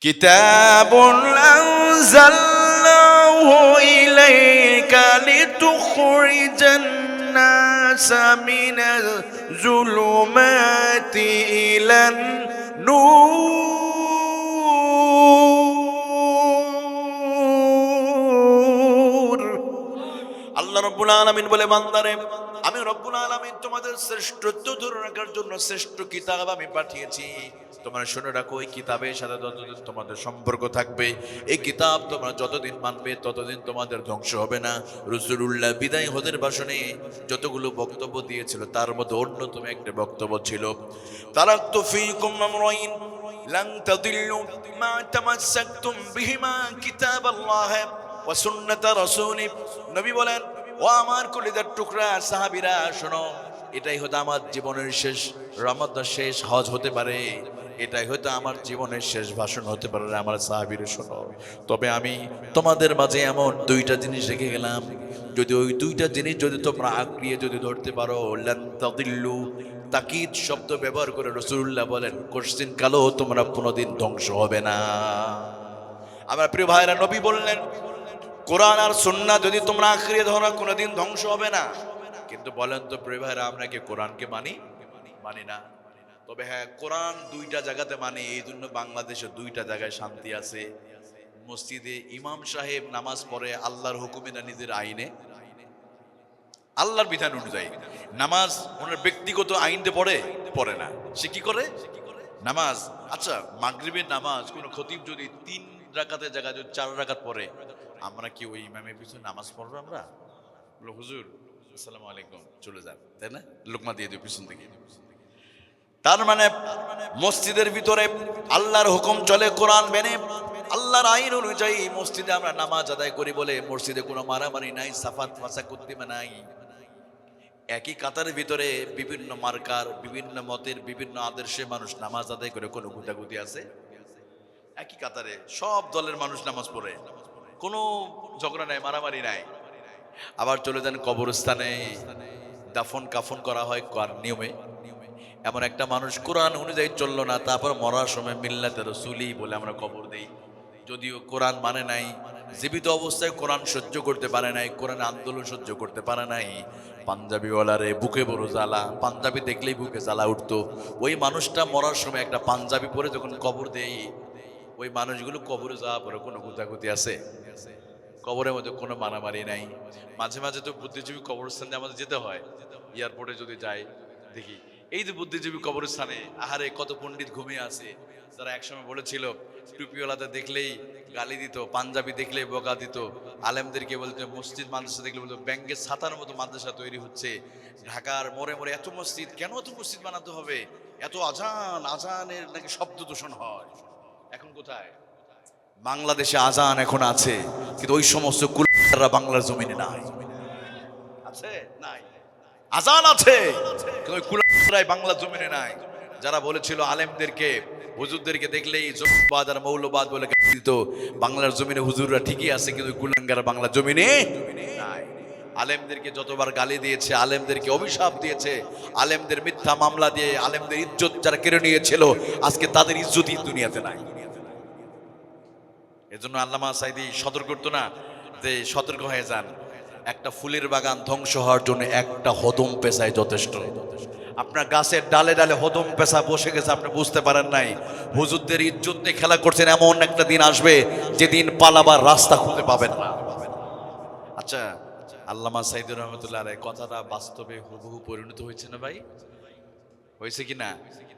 কিতাবুন আনজালনাহু ইলাইকা লিতুখরিজান নাসা মিনাল যুলুমাতি ইলান নূর। আল্লাহ রাব্বুল আলামিন বলে, বান্দারে আমি রব্বুল আলামিন তোমাদের শ্রেষ্ঠত্ব ধরে রাখার জন্য শ্রেষ্ঠ কিতাব আমি পাঠিয়েছি। তোমরা শুনে রাখো, এই কিতাবের সাথে যতদিন তোমাদের সম্পর্ক থাকবে, এই কিতাব তোমরা যতদিন মানবে ততদিন তোমাদের ধ্বংস হবে না। রাসূলুল্লাহ বিদায় হজের ভাষণে যতগুলো বক্তব্য দিয়েছিল তার মধ্যে অন্যতম একটা বক্তব্য ছিল, তারাকতু ফীকুম আমরাইন লান তাদিল্লু মা তামাসসাকতুম বিহিমা কিতাবাল্লাহ ওয়া সুন্নাত রাসূলি। নবী বলেন, ও আমার কলিজার টুকরা সাহাবীরা শোনো, এটাই হয়তো আমার জীবনের শেষ রমাদান, শেষ হজ হতে পারে, এটাই হয়তো আমার জীবনের শেষ ভাষণ হতে পারে আমার সাহাবীরা শোনো। তবে আমি তোমাদের মাঝে এমন দুইটা জিনিস রেখে গেলাম, যদি ওই দুইটা জিনিস যদি তোমরা আঁকড়িয়ে যদি ধরতে পারো, লান তাদিল্লু, তাকিদ শব্দ ব্যবহার করে রাসূলুল্লাহ বলেন কোশ্চিন কালো তোমরা কোনোদিন ধ্বংস হবে না। আমার প্রিয় ভাইরা, নবী বললেন কোরআন আর সুন্নাহ যদি তোমরা আঁকড়িয়ে ধরো কোনোদিন ধ্বংস হবে না। কিন্তু বলেন তো প্রিয় ভাইরা, আমরা কি কোরআনকে মানি না? তবে হ্যাঁ, কোরআন দুইটা জায়গাতে মানে, এই জন্য বাংলাদেশে দুইটা জায়গায় শান্তি আছে। মসজিদে ইমাম সাহেব নামাজ পড়ে আল্লাহর হুকুমে না নিজের আইনে, আল্লাহর বিধান অনুযায়ী নামাজ, ওনার ব্যক্তিগত আইনতে পড়ে না। সে কি করে? নামাজ। আচ্ছা, মাগরিবের নামাজ কোন খতিব যদি 3 রাকাতের জায়গায় যদি 4 রাকাত পড়ে, আমরা কি ওই ইমামের পিছনে নামাজ পড়বো? আমরা বলো, হুজুর আসসালামু আলাইকুম, চলে যান, তাই না? লোকমা দিয়ে দিও পিছন থেকে। তার মানে মসজিদের ভিতরে আল্লাহর হুকুম চলে, কোরআন মেনে আল্লাহর আইন অনুযায়ী মসজিদে আমরা নামাজ আদায় করি বলে মসজিদে কোনো মারামারি নাই, সাফাত ফাসাকুদ্দিমা নাই। একই কাতারের ভিতরে বিভিন্ন মার্কার, বিভিন্ন মতের, বিভিন্ন আদর্শে মানুষ নামাজ আদায় করে, কোনো গুতাগুতি আছে? একই কাতারে সব দলের মানুষ নামাজ পড়ে, কোনো ঝগড়া নাই, মারামারি নাই। আবার চলে যান কবরস্থানে, দাফন কাফন করা হয় কার নিয়মে। এমন একটা মানুষ কোরআন অনুযায়ী চললো না, তারপর মরার সময় মিল্লাতে রাসূলি বলে আমরা কবর দেই। যদিও কোরআন মানে নাই, জীবিত অবস্থায় কোরআন সহ্য করতে পারে নাই, কোরআন আন্দোলন সহ্য করতে পারে নাই। পাঞ্জাবিওয়ালারে বুকে বড় জ্বালা, পাঞ্জাবি দেখলেই বুকে জ্বালা উঠতো। ওই মানুষটা মরার সময় একটা পাঞ্জাবি পরে যখন কবর দেই, ওই মানুষগুলো কবরে যাওয়ার পরে কোনো গুতাগুতি আছে? কবরের মধ্যে কোনো মারামারি নাই। মাঝে মাঝে তো বুদ্ধিজীবী কবরস্থানে আমাদের যেতে হয়, এয়ারপোর্টে যদি যাই দেখি এই যে বুদ্ধিজীবী কবরস্থানে, আহারে কত পণ্ডিত ঘুমিয়ে আছে, যারা একসময় বলেছিল টুপিওয়ালাদের দেখলেই গালি দিত, পাঞ্জাবি দেখলেই বকা দিত, আলেমদেরকে বলতো, মসজিদ মাদ্রাসা দেখলে বলতো ব্যাংকের ছাতার মতো মাদ্রাসা তৈরি হচ্ছে, ঢাকার মোড়ে মোড়ে এত মসজিদ, কেন এত মসজিদ বানাতে হবে, এত আজানের নাকি শব্দ দূষণ হয়। এখন কোথায়? বাংলাদেশে আজান এখন আছে, কিন্তু ওই সমস্ত কুলাররা বাংলার জমিনে নাই। আছে? নাই। আজান আছে, কিন্তু ওই কুলাররাই বাংলার জমিনে নাই। যারা বলেছিল আলেমদেরকে, হুজুরদেরকে দেখলেই জঙ্গিবাদ আর মৌলবাদ বলে দিত, বাংলার জমিনে হুজুররা ঠিকই আছে, কিন্তু কুলাঙ্গার বাংলার জমিনে নাই। আলেমদেরকে যতবার গালি দিয়েছে, আলেমদেরকে অভিশাপ দিয়েছে, আলেমদের মিথ্যা মামলা দিয়ে আলেমদের ইজ্জত যারা কেড়ে নিয়েছিল, আজকে তাদের ইজ্জতই দুনিয়াতে নাই। এজন্য আল্লামা সাঈদী সতর্ক করতো না যে সতর্ক হয়ে যান, একটা ফুলের বাগান ধ্বংস হওয়ার জন্য একটা হদম পেশায় যথেষ্ট। আপনার গাছের ডালে ডালে হদম পেশা বসে গেছে, আপনি বুঝতে পারেন নাই। হুজুরদের ইজ্জত নিয়ে খেলা করছেন, এমন একটা দিন আসবে যেদিন পালাবার রাস্তা খুঁজে পাবেন না। আচ্ছা, আল্লামা সাঈদী রহমতুল্লাহ আলাইহি কথাটা বাস্তবে হুবহু পরিণত হয়েছে না ভাই? হয়েছে কি না?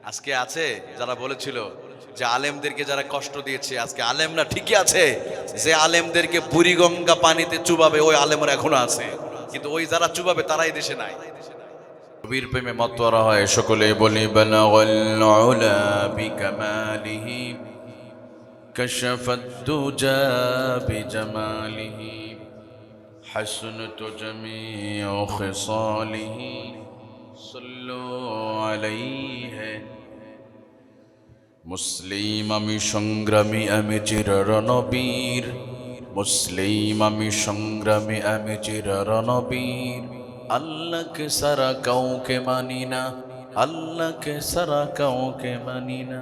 আজকে আছে যারা বলেছিল যে আলেমদেরকে যারা কষ্ট দিয়েছে, আজকে আলেমরা ঠিকই আছে, যে আলেমদেরকে বুড়িগঙ্গা পানিতে চুবাবে ওই আলেমরা এখনো আছে, কিন্তু ওই যারা চুবাবে তারাই দেশে নাই। কবির প্রেমে মতওয়ারা হয়, সকলে বলি বালাগাল উলা বিকামালিহি কাশাফাত দুজা বিজামালিহি হাসনাত জামিউ খিসালিহি সাল্লু আলাইহি। মুসলিম আমি সংগ্রামী, আমি চির রণবীর, মুসলিম আমি সংগ্রামী, আমি চির রণবীর। আল্লাহকে সারা কাউকে মানি না, আল্লাহকে সারা কাউকে মানি না।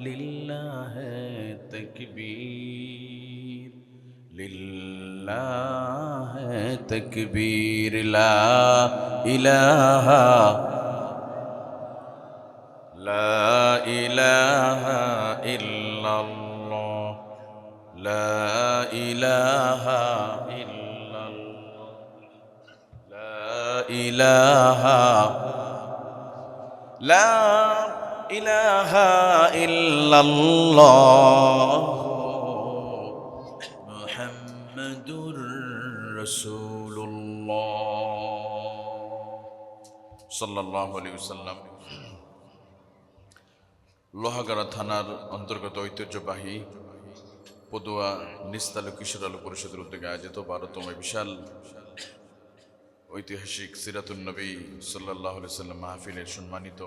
লিল্লাহ তাকবীর, লিল্লাহ তাকবীর, লা ইলাহা লা ইলাহা ইল্লাল্লাহ, লা ইলাহা ইল্লাল্লাহ, লা ইলাহা লা ইলাহা ইল্লাল্লাহ মুহাম্মাদুর রাসূলুল্লাহ সাল্লাল্লাহু আলাইহি ওয়াসাল্লাম। লোহাগাড়া থানার অন্তর্গত ঐতিহ্যবাহী পদুয়া নিস্তালু কিশোর আলো পরিষদের উদ্যোগে আয়োজিত 12তম বিশাল ঐতিহাসিক সিরাতুন নবী সাল্লাল্লাহু আলাইহি ওয়াসাল্লাম মাহফিলের সম্মানিত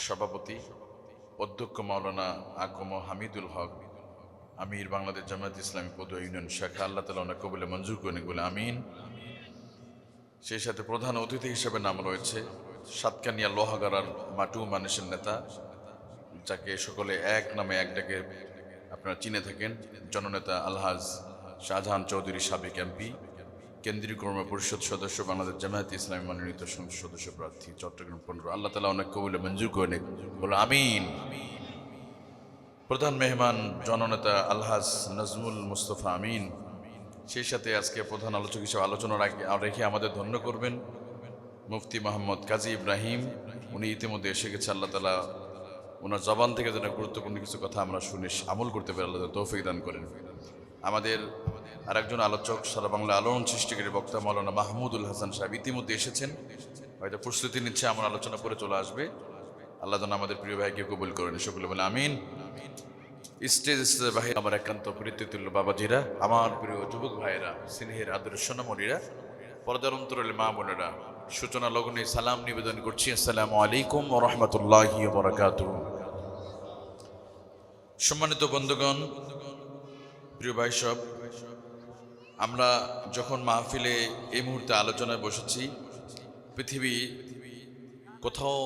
সভাপতি অধ্যক্ষ মাওলানা আকম হামিদুল হক, আমির বাংলাদেশ জামায়াত ইসলামী পদুয়া ইউনিয়ন শাখা, আল্লাহ তাআলা ওনাকে কবুলে মঞ্জুর করেন বলে আমিন। সেই সাথে প্রধান অতিথি হিসেবে নাম রয়েছে সাতকানিয়া লোহাগাড়ার মাটু মানুষের নেতা, যাকে সকলে এক নামে এক ডাকে আপনারা চিনে থাকেন, জননেতা আলহাজ শাহজাহান চৌধুরী, সাবেক এমপি, কেন্দ্রীয় কর্ম পরিষদ সদস্য, বাংলাদেশ জামায়াত ইসলামী মনোনীত সংসদ সদস্য প্রার্থী, চট্টগ্রাম 15। আল্লাহ তাআলা অনেক কবুলে মঞ্জুর করে বলো আমিন। প্রধান মেহমান জননেতা আলহাজ নাজমুল মুস্তফা আমিন। সেই সাথে আজকে প্রধান আলোচক হিসেবে আলোচনা রেখে আমাদের ধন্য করবেন মুফতি মোহাম্মদ কাজী ইব্রাহিম। উনি ইতিমধ্যে এসে গেছে। আল্লাহ তাআলা ওনার জবান থেকে যেন গুরুত্বপূর্ণ কিছু কথা আমরা শুনে আমল করতে পারি, আল্লাহ তৌফিক দান করেন। আমাদের আরেকজন আলোচক, সারা বাংলা আলোড়ন সৃষ্টিকারী বক্তা মাওলানা মাহমুদুল হাসান সাহেব ইতিমধ্যে এসেছেন, হয়তো প্রস্তুতি নিচ্ছে, আমার আলোচনা করে চলে আসবে। আল্লাহ যেন আমাদের প্রিয় ভাইকে কবুল করেন, সকলে বলে আমিন। স্টেজ ভাই, আমার একান্ত প্রীতিতুল্য বাবাজিরা, আমার প্রিয় যুবক ভাইয়েরা, স্নেহের আদরের সোনামণিরা, পর্দার অন্তরালে মা বোনেরা, সূচনা লগ্নে সালাম নিবেদন করছি, আসসালামু আলাইকুম ওয়া রাহমাতুল্লাহি ওয়া বারাকাতুহু। সম্মানিত বন্ধুগণ, প্রিয় ভাই সব, আমরা যখন মাহফিলে এই মুহূর্তে আলোচনায় বসেছি, পৃথিবী কোথাও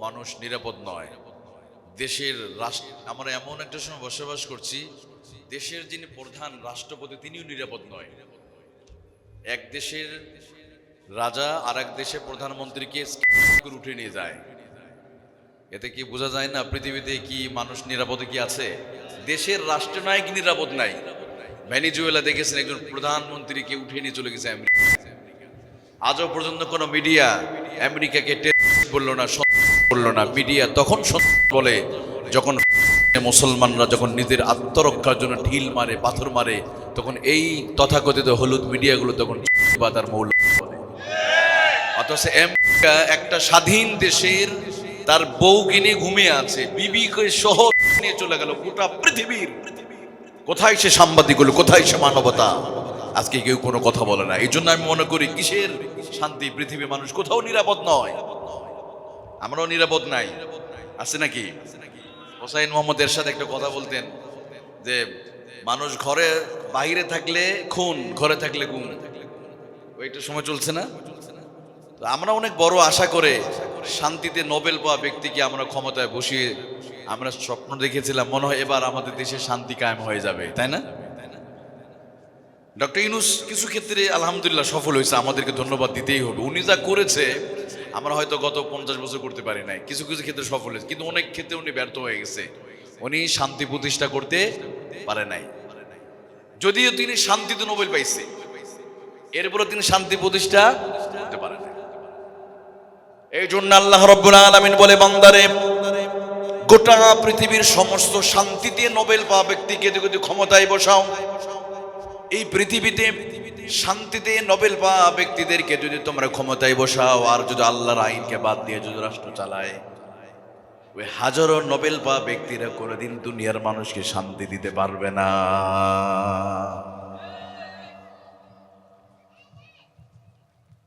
মানুষ নিরাপদ নয়। দেশের আমরা এমন একটা সময় বসবাস করছি, দেশের যিনি প্রধান রাষ্ট্রপতি তিনিও নিরাপদ নয়। এক দেশের রাজা আর এক দেশের প্রধানমন্ত্রীকে উঠে নিয়ে যায়। এতে কি বোঝা যায় না পৃথিবীতে কি মানুষ নিরাপদে কি আছে? দেশের রাষ্ট্রনায়ক নিরাপদ নাই। ভেনিজুয়েলা দেখেছেন, একজন প্রধানমন্ত্রীকে উঠে নিয়ে চলে গেছে আমেরিকা। আজও পর্যন্ত কোনো মিডিয়া আমেরিকাকে টেররিস্ট বলল না, বলল না। মিডিয়া তখন বলে যখন মুসলমানরা যখন নিজের আত্মরক্ষার জন্য ঢিল মারে, পাথর মারে, তখন এই তথাকথিত হলুদ মিডিয়াগুলো তখন তার মৌল। অথচ আমেরিকা একটা স্বাধীন দেশের তার বউকে নিয়ে ঘুমিয়ে আছে, বিবিকে সহ নিয়ে চলে গেল গোটা পৃথিবীর। কোথায় সে সাংবাদিক হলো, কোথায় সে মানবতা? আজকে কেউ কোনো কথা বলে না। এই জন্য আমি মনে করি কিসের শান্তি? পৃথিবীর মানুষ কোথাও নিরাপদ নয়, আমরাও নিরাপদ নাই। আছে নাকি? হোসাইন মোহাম্মদ এরশাদ একটা কথা বলতেন যে মানুষ ঘরে বাইরে থাকলে খুন, ঘরে থাকলে গুম। ওইটা সময় চলছে না? আমরা অনেক বড় আশা করে শান্তিতে নোবেল পাওয়া ব্যক্তিকে আমরা ক্ষমতায় বসিয়ে আমরা স্বপ্ন দেখেছিলাম, মনে হয় এবার আমাদের দেশে শান্তি কায়েম হয়ে যাবে, তাই না? ডক্টর ইউনূস কিছু ক্ষেত্রে আলহামদুলিল্লাহ সফল হয়েছে, আমাদেরকে ধন্যবাদ দিতেই হবে। উনি যা করেছে আমরা হয়তো গত 50 বছর করতে পারি নাই। কিছু কিছু ক্ষেত্রে সফল হয়েছে, কিন্তু অনেক ক্ষেত্রে উনি ব্যর্থ হয়ে গেছে। উনি শান্তি প্রতিষ্ঠা করতে পারে নাই। যদিও তিনি শান্তিতে নোবেল পাইছে, এরপরে তিনি শান্তি প্রতিষ্ঠা করতে পারেন না। এই জন্য আল্লাহ রাব্বুল আলামিন বলে, বান্দারে গোটা পৃথিবীর সমস্ত শান্তিতে নোবেল পাওয়া ব্যক্তিকে যদি ক্ষমতায় বসাও, এই পৃথিবীতে শান্তিতে নোবেল পাওয়া ব্যক্তিদেরকে যদি তোমরা ক্ষমতায় বসাও, আর যদি আল্লাহর আইনকে বাদ দিয়ে যদি রাষ্ট্র চালায়, ওই হাজারো নোবেল পাওয়া ব্যক্তিরা কোনোদিন দুনিয়ার মানুষকে শান্তি দিতে পারবে না।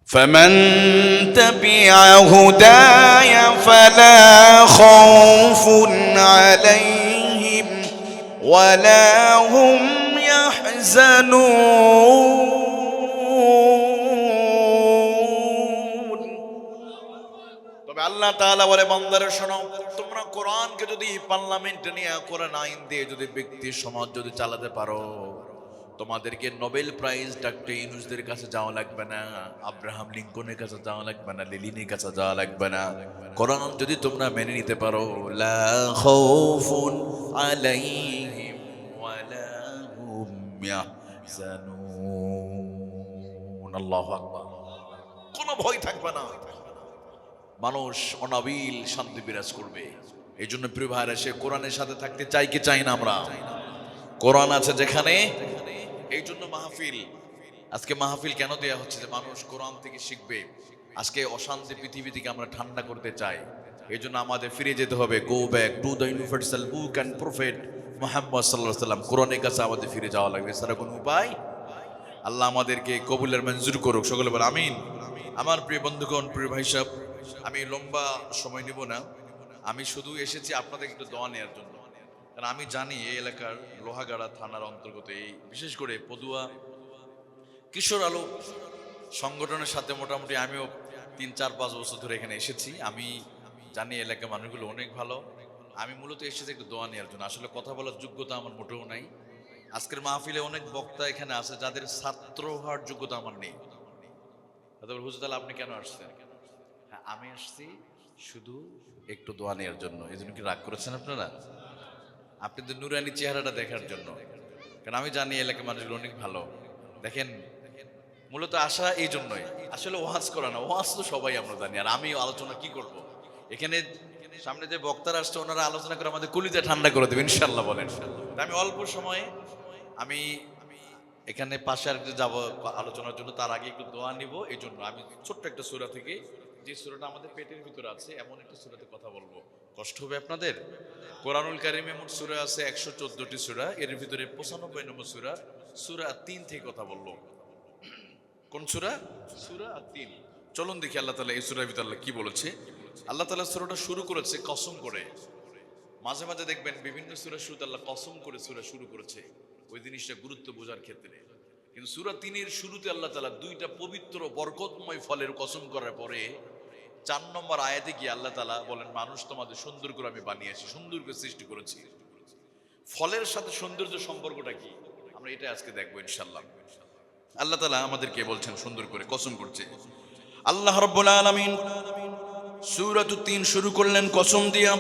فمن تبع هداي فلا خوف عليهم ولا هم يحزنون। তবে আল্লাহ আল্লাহ তাআলা বলে বান্দারা শোনো, তোমরা কোরআনকে যদি পার্লামেন্টে নিয়ে কোরআন আইন দিয়ে যদি ব্যক্তি সমাজ যদি চালাতে পারো, তোমাদেরকে নোবেল প্রাইজ ডাক্তার ইউনূসদের কাছে যাওয়া লাগবে না, আব্রাহাম লিঙ্কনের কাছে যাওয়া লাগবে না, লেনিনের কাছে যাওয়া লাগবে না। কোরআন যদি তোমরা মেনে নিতে পারো, লা খাউফুন আলাইহিম ওয়ালা হুম ইয়াহজানুন। আল্লাহু আকবার। কোনো ভয় থাকবে না, মানুষ অনাবিল শান্তি বিরাজ করবে। এই জন্য প্রিয় ভাইরা, সে কোরআনের সাথে থাকতে চাই কি চাই না? আমরা কোরআন আছে যেখানে, এই জন্য মাহফিল। আজকে মাহফিল কেন দেয়া হচ্ছে? যে মানুষ কোরআন থেকে শিখবে। আজকে অশান্তি পৃথিবী থেকে আমরা ঠান্ডা করতে চাই, এই জন্য আমাদের ফিরে যেতে হবে, go back to the universal book and prophet Muhammad সাল্লাল্লাহু আলাইহি ওয়াসাল্লাম। কোরআনের কাছে আমাদের ফিরে যাওয়া লাগবে, এছাড়া কোনো উপায়। আল্লাহ আমাদেরকে কবুলের মঞ্জুর করুক, সকলে বলে আমিন। আমার প্রিয় বন্ধুগণ, প্রিয় ভাই সাহেব, আমি লম্বা সময় নিব না, আমি শুধু এসেছি আপনাদের একটু দোয়া নেওয়ার জন্য। কারণ আমি জানি এই এলাকার লোহাগাড়া থানার অন্তর্গত এই বিশেষ করে পদুয়া কিশোর আলো সংগঠনের সাথে মোটামুটি আমিও 3-4-5 বছর ধরে এখানে এসেছি। আমি জানি এলাকার মানুষগুলো অনেক ভালো। আমি মূলত এসেছি একটু দোয়া নেওয়ার জন্য। আসলে কথা বলার যোগ্যতা আমার মোটেও নাই। আজকের মাহফিলে অনেক বক্তা এখানে আছে যাদের ছাত্র হওয়ার যোগ্যতা আমার নেই। হুজুর তাহলে আপনি কেন আসছেন? হ্যাঁ, আমি আসছি শুধু একটু দোয়া নেওয়ার জন্য। এই জন্য কি রাগ করেছেন আপনারা? আপনাদের নুরানি চেহারাটা দেখার জন্য। কারণ আমি জানি এলাকার মানুষগুলো অনেক ভালো। দেখেন, মূলত আসা এই জন্যই। আসলে ওয়াজ করা না, ওয়াজ তো সবাই আমরা জানি। আর আমি আলোচনা কি করব? এখানে সামনে যে বক্তারা আসছে ওনারা আলোচনা করে আমাদের কলিজা ঠান্ডা করে দেবেন ইনশাল্লাহ, বলেন। আমি অল্প সময়ে আমি এখানে পাশে আরেকটা যাবো আলোচনার জন্য, তার আগে একটু দোয়া নিব। এই জন্য আমি ছোট্ট একটা সূরা থেকে, যে সূরাটা আমাদের পেটের ভিতরে আছে, এমন একটা সূরাতে কথা বলবো। কষ্ট হবে আপনাদের? কোরআনুল কারিমে মোট সূরা আছে 114টি সূরা, এর ভিতরে 95 নম্বর সূরা, সূরা 3 থেকে কথা বলবো। কোন সূরা? সূরা 3। চলুন দেখি আল্লাহ তাআলা এই সূরার ভিতরে আল্লাহ কি বলেছে। আল্লাহ তাআলা সূরাটা শুরু করেছে কসম করে। মাঝে মাঝে দেখবেন বিভিন্ন সূরা শুরুতে আল্লাহ কসম করে সূরা শুরু করেছে, ওই জিনিসটা গুরুত্ব বোঝার ক্ষেত্রে। কিন্তু সূরা 3-এর শুরুতে আল্লাহ তাআলা দুইটা পবিত্র বরকতময় ফলের কসম করার পরে 4 নম্বর আয়াতে গিয়ে আল্লাহ তাআলা বলেন, মানুষ তোমাদের সুন্দর করে আমি বানিয়েছি, সুন্দর করে সৃষ্টি করেছি। ফলের সাথে সৌন্দর্য সম্পর্কটা কি, আমরা এটা আজকে দেখবো ইনশাআল্লাহ। আল্লাহ তাআলা আমাদেরকে বলছেন সুন্দর করে কসম করছে। আল্লাহ রাব্বুল আলামিন সূরা 3 শুরু করলেন কসম দিয়া,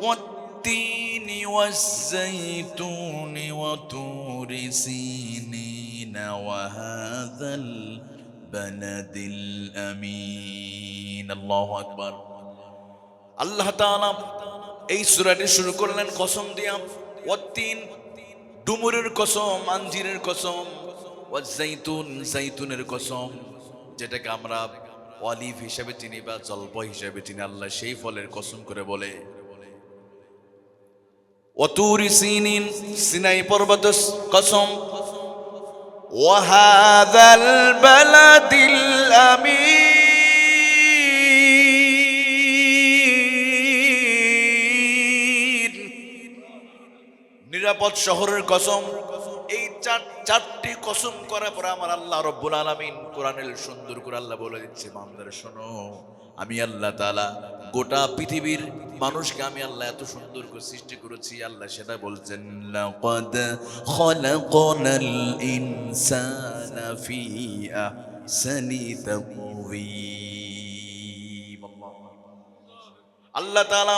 ওয়াত-তিনি ওয়াজ-যাইতুনি ওয়া তুরি সিনিনা ওয়া হাযাল বালাদিল আমিন। আল্লাহু আকবার। আল্লাহ তাআলা এই সূরাটি শুরু করলেন কসম দিয়া। ওয়াত-তিন, ডুমুরের কসম, আঞ্জিরের কসম। ওয়াজ-যাইতুন, যাইতুনের কসম, যেটাকে আমরা অলিভ হিসেবে চিনি বা জলপাই হিসেবে চিনি। আল্লাহ সেই ফলের কসম করে বলে। ওয়া তুরি সিনিন, সিনাই পর্বতের কসম। ওয়া হাযাল বালাদিল আমিন, নিরাপদ শহরের কসম। এই চারটি কসম করার পরে আমার আল্লাহ রব্বুল আলামিন কোরআনের সুন্দর করে আল্লাহ বলে দিচ্ছে, বান্দারা শোনো, আমি আল্লাহ তাআলা গোটা পৃথিবীর মানুষকে আমি আল্লাহ এত সুন্দর করে সৃষ্টি করেছি। আল্লাহ সেটা বলছেন, লাকাদ খালাকনাল ইনসানা ফি আহসানি তাকওয়িম। আল্লাহ তাআলা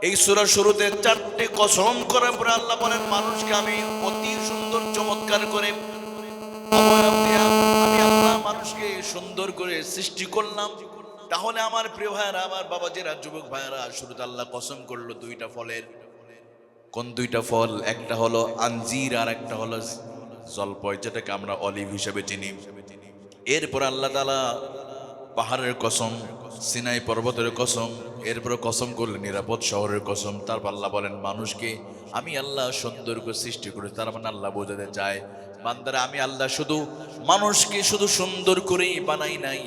এই সূরার শুরুতে 4টি কসম করার পরে আল্লাহ বলেন, মানুষকে আমি অতি সুন্দর চমৎকার করে অবয়ব দিয়া আমি আল্লাহ মানুষকে সুন্দর করে সৃষ্টি করলাম। তাহলে আমার প্রিয় ভাইয়েরা, আমার বাবাজিরা, যুবক ভাইয়েরা, শুরুতে আল্লাহ কসম করলো 2টা ফলের। কোন 2টা ফল? একটা হলো আঞ্জির আর একটা হলো জলপাই, যেটাকে আমরা অলিভ হিসেবে চিনি। এরপর আল্লাহ তাআলা পাহাড়ের কসম, সিনাই পর্বতের কসম, এরপর কসম করলেন নিরাপদ শহরের কসম। তারপর আল্লাহ বলেন, মানুষকে আমি আল্লাহ সুন্দর করে সৃষ্টি করে। তার মানে আল্লাহ বোঝাতে চায়, বান্দারা আমি আল্লাহ শুধু মানুষকে শুধু সুন্দর করেই বানাই নাই,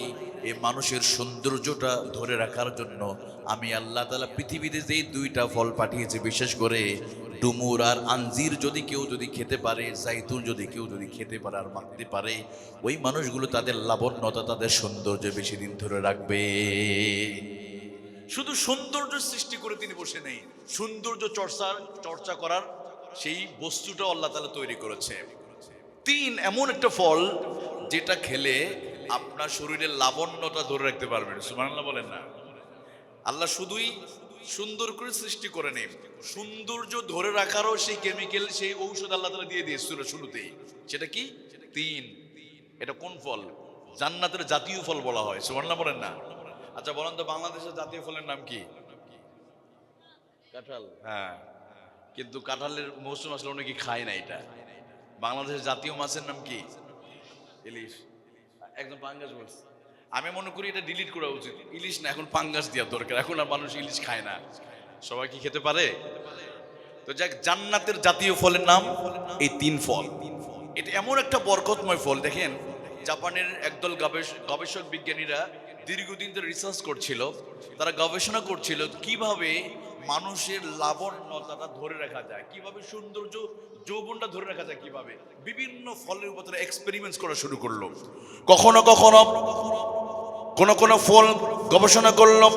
এই মানুষের সৌন্দর্যটা ধরে রাখার জন্য আমি আল্লাহ তাআলা পৃথিবীতে যেই 2টা ফল পাঠিয়েছি, বিশেষ করে ডুমুর আর আঞ্জির যদি কেউ যদি খেতে পারে, জাইতুন যদি কেউ যদি খেতে পারে আর মাখতে পারে, ওই মানুষগুলো তাদের লাবণ্যতা, তাদের সৌন্দর্য বেশি দিন ধরে রাখবে। শুধু সৌন্দর্য সৃষ্টি করে তিনি বসে নেই, সৌন্দর্য চর্চা করার সেই বস্তুটাও আল্লাহ তাআলা তৈরি করেছে। তিন এমন একটা ফল যেটা খেলে আপনার শরীরের লাবণ্যতা ধরে রাখতে পারবেন। সুবহানাল্লাহ বলেন না। আল্লাহ শুধুই সুন্দর করে সৃষ্টি করে নেই, সৌন্দর্য ধরে রাখারও সেই কেমিক্যাল, সেই ঔষধ আল্লাহ তাআলা দিয়ে দিয়েছিল শুরুতেই। সেটা কি? তিন। এটা কোন ফল? জান্নাতের জাতীয় ফল বলা হয়। সুবহানাল্লাহ বলেন না। আচ্ছা বলেন তো, বাংলাদেশের জাতীয় ফলের নাম কি? কাঁঠাল। হ্যাঁ, কিন্তু কাঁঠালের মৌসুম আসলে অনেকে খায় না এটা। বাংলাদেশের জাতীয় মাছের নাম কি? ইলিশ। একদম পাঙ্গাস বলছে। আমি মনে করি এটা ডিলিট করা উচিত, ইলিশ না, এখন পাঙ্গাস দেওয়া দরকার। এখন আর মানুষ ইলিশ খায় না। সবাই কি খেতে পারে? তো যাক, জান্নাতের জাতীয় ফলের নাম এই তিন ফল। এটা এমন একটা বরকতময় ফল। দেখেন, জাপানের একদল গবেষক বিজ্ঞানীরা দীর্ঘদিন ধরে রিসার্চ করছিল, তারা গবেষণা করছিল কিভাবে মানুষের লাবণ্যতাটা ধরে রাখা যায়, কিভাবে সৌন্দর্য যৌবনটা ধরে রাখা যায়, কিভাবে বিভিন্ন ফলের উপর তারা এক্সপেরিমেন্টস করা শুরু করলো। কখনো কখনো কোন ফল গবেষণা করলো,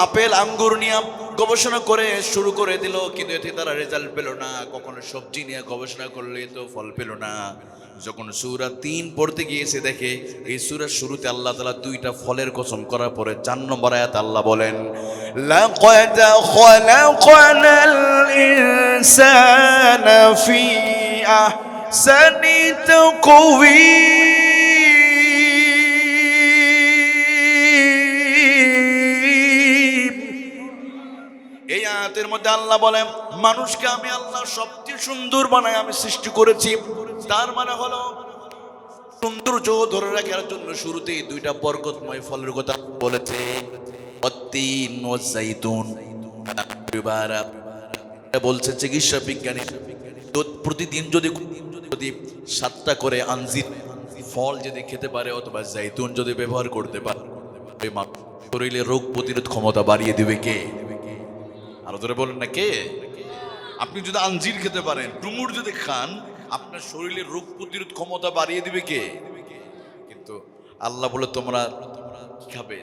আপেল আঙ্গুর নিয়ে গবেষণা করে শুরু করে দিল, কিন্তু এতে তারা রেজাল্ট পেল না। কখনো সবজি নিয়ে গবেষণা করলে তো ফল পেল না। যখন সূরা ৩ পড়তে গিয়েছে, দেখে এই সূরার শুরুতে আল্লাহ তাআলা দুইটা ফলের কসম করার পরে ৪ নম্বর আয়াত আল্লাহ বলেন, লাকাদ খালাকনাল ইনসানা ফি আহসানি তাকওয়ীম। এই আয়াতের মধ্যে আল্লাহ বলেন, মানুষকে আমি আল্লাহ সবচেয়ে সুন্দর বানাই আমি সৃষ্টি করেছি। তার মানে হলো সৌন্দর্য ধরে রাখার জন্য শুরুতেই দুইটা বরকতময় ফলের কথা বলেছে, অত্তিন ও জাইতুন। বলছে চিকিৎসা বিজ্ঞানী, প্রতিদিন যদি 7টা করে আঞ্জির ফল যদি খেতে পারে অথবা জাইতুন যদি ব্যবহার করতে পারে, শরীরে রোগ প্রতিরোধ ক্ষমতা বাড়িয়ে দিবে কে? আরো ধরে বলেন না, কে? আপনি যদি আঞ্জির খেতে পারেন, ডুমুর যদি খান, আপনার শরীরের রোগ প্রতিরোধ ক্ষমতা বাড়িয়ে দিবে কে? কিন্তু আল্লাহ বলে তোমরা কি খাবে?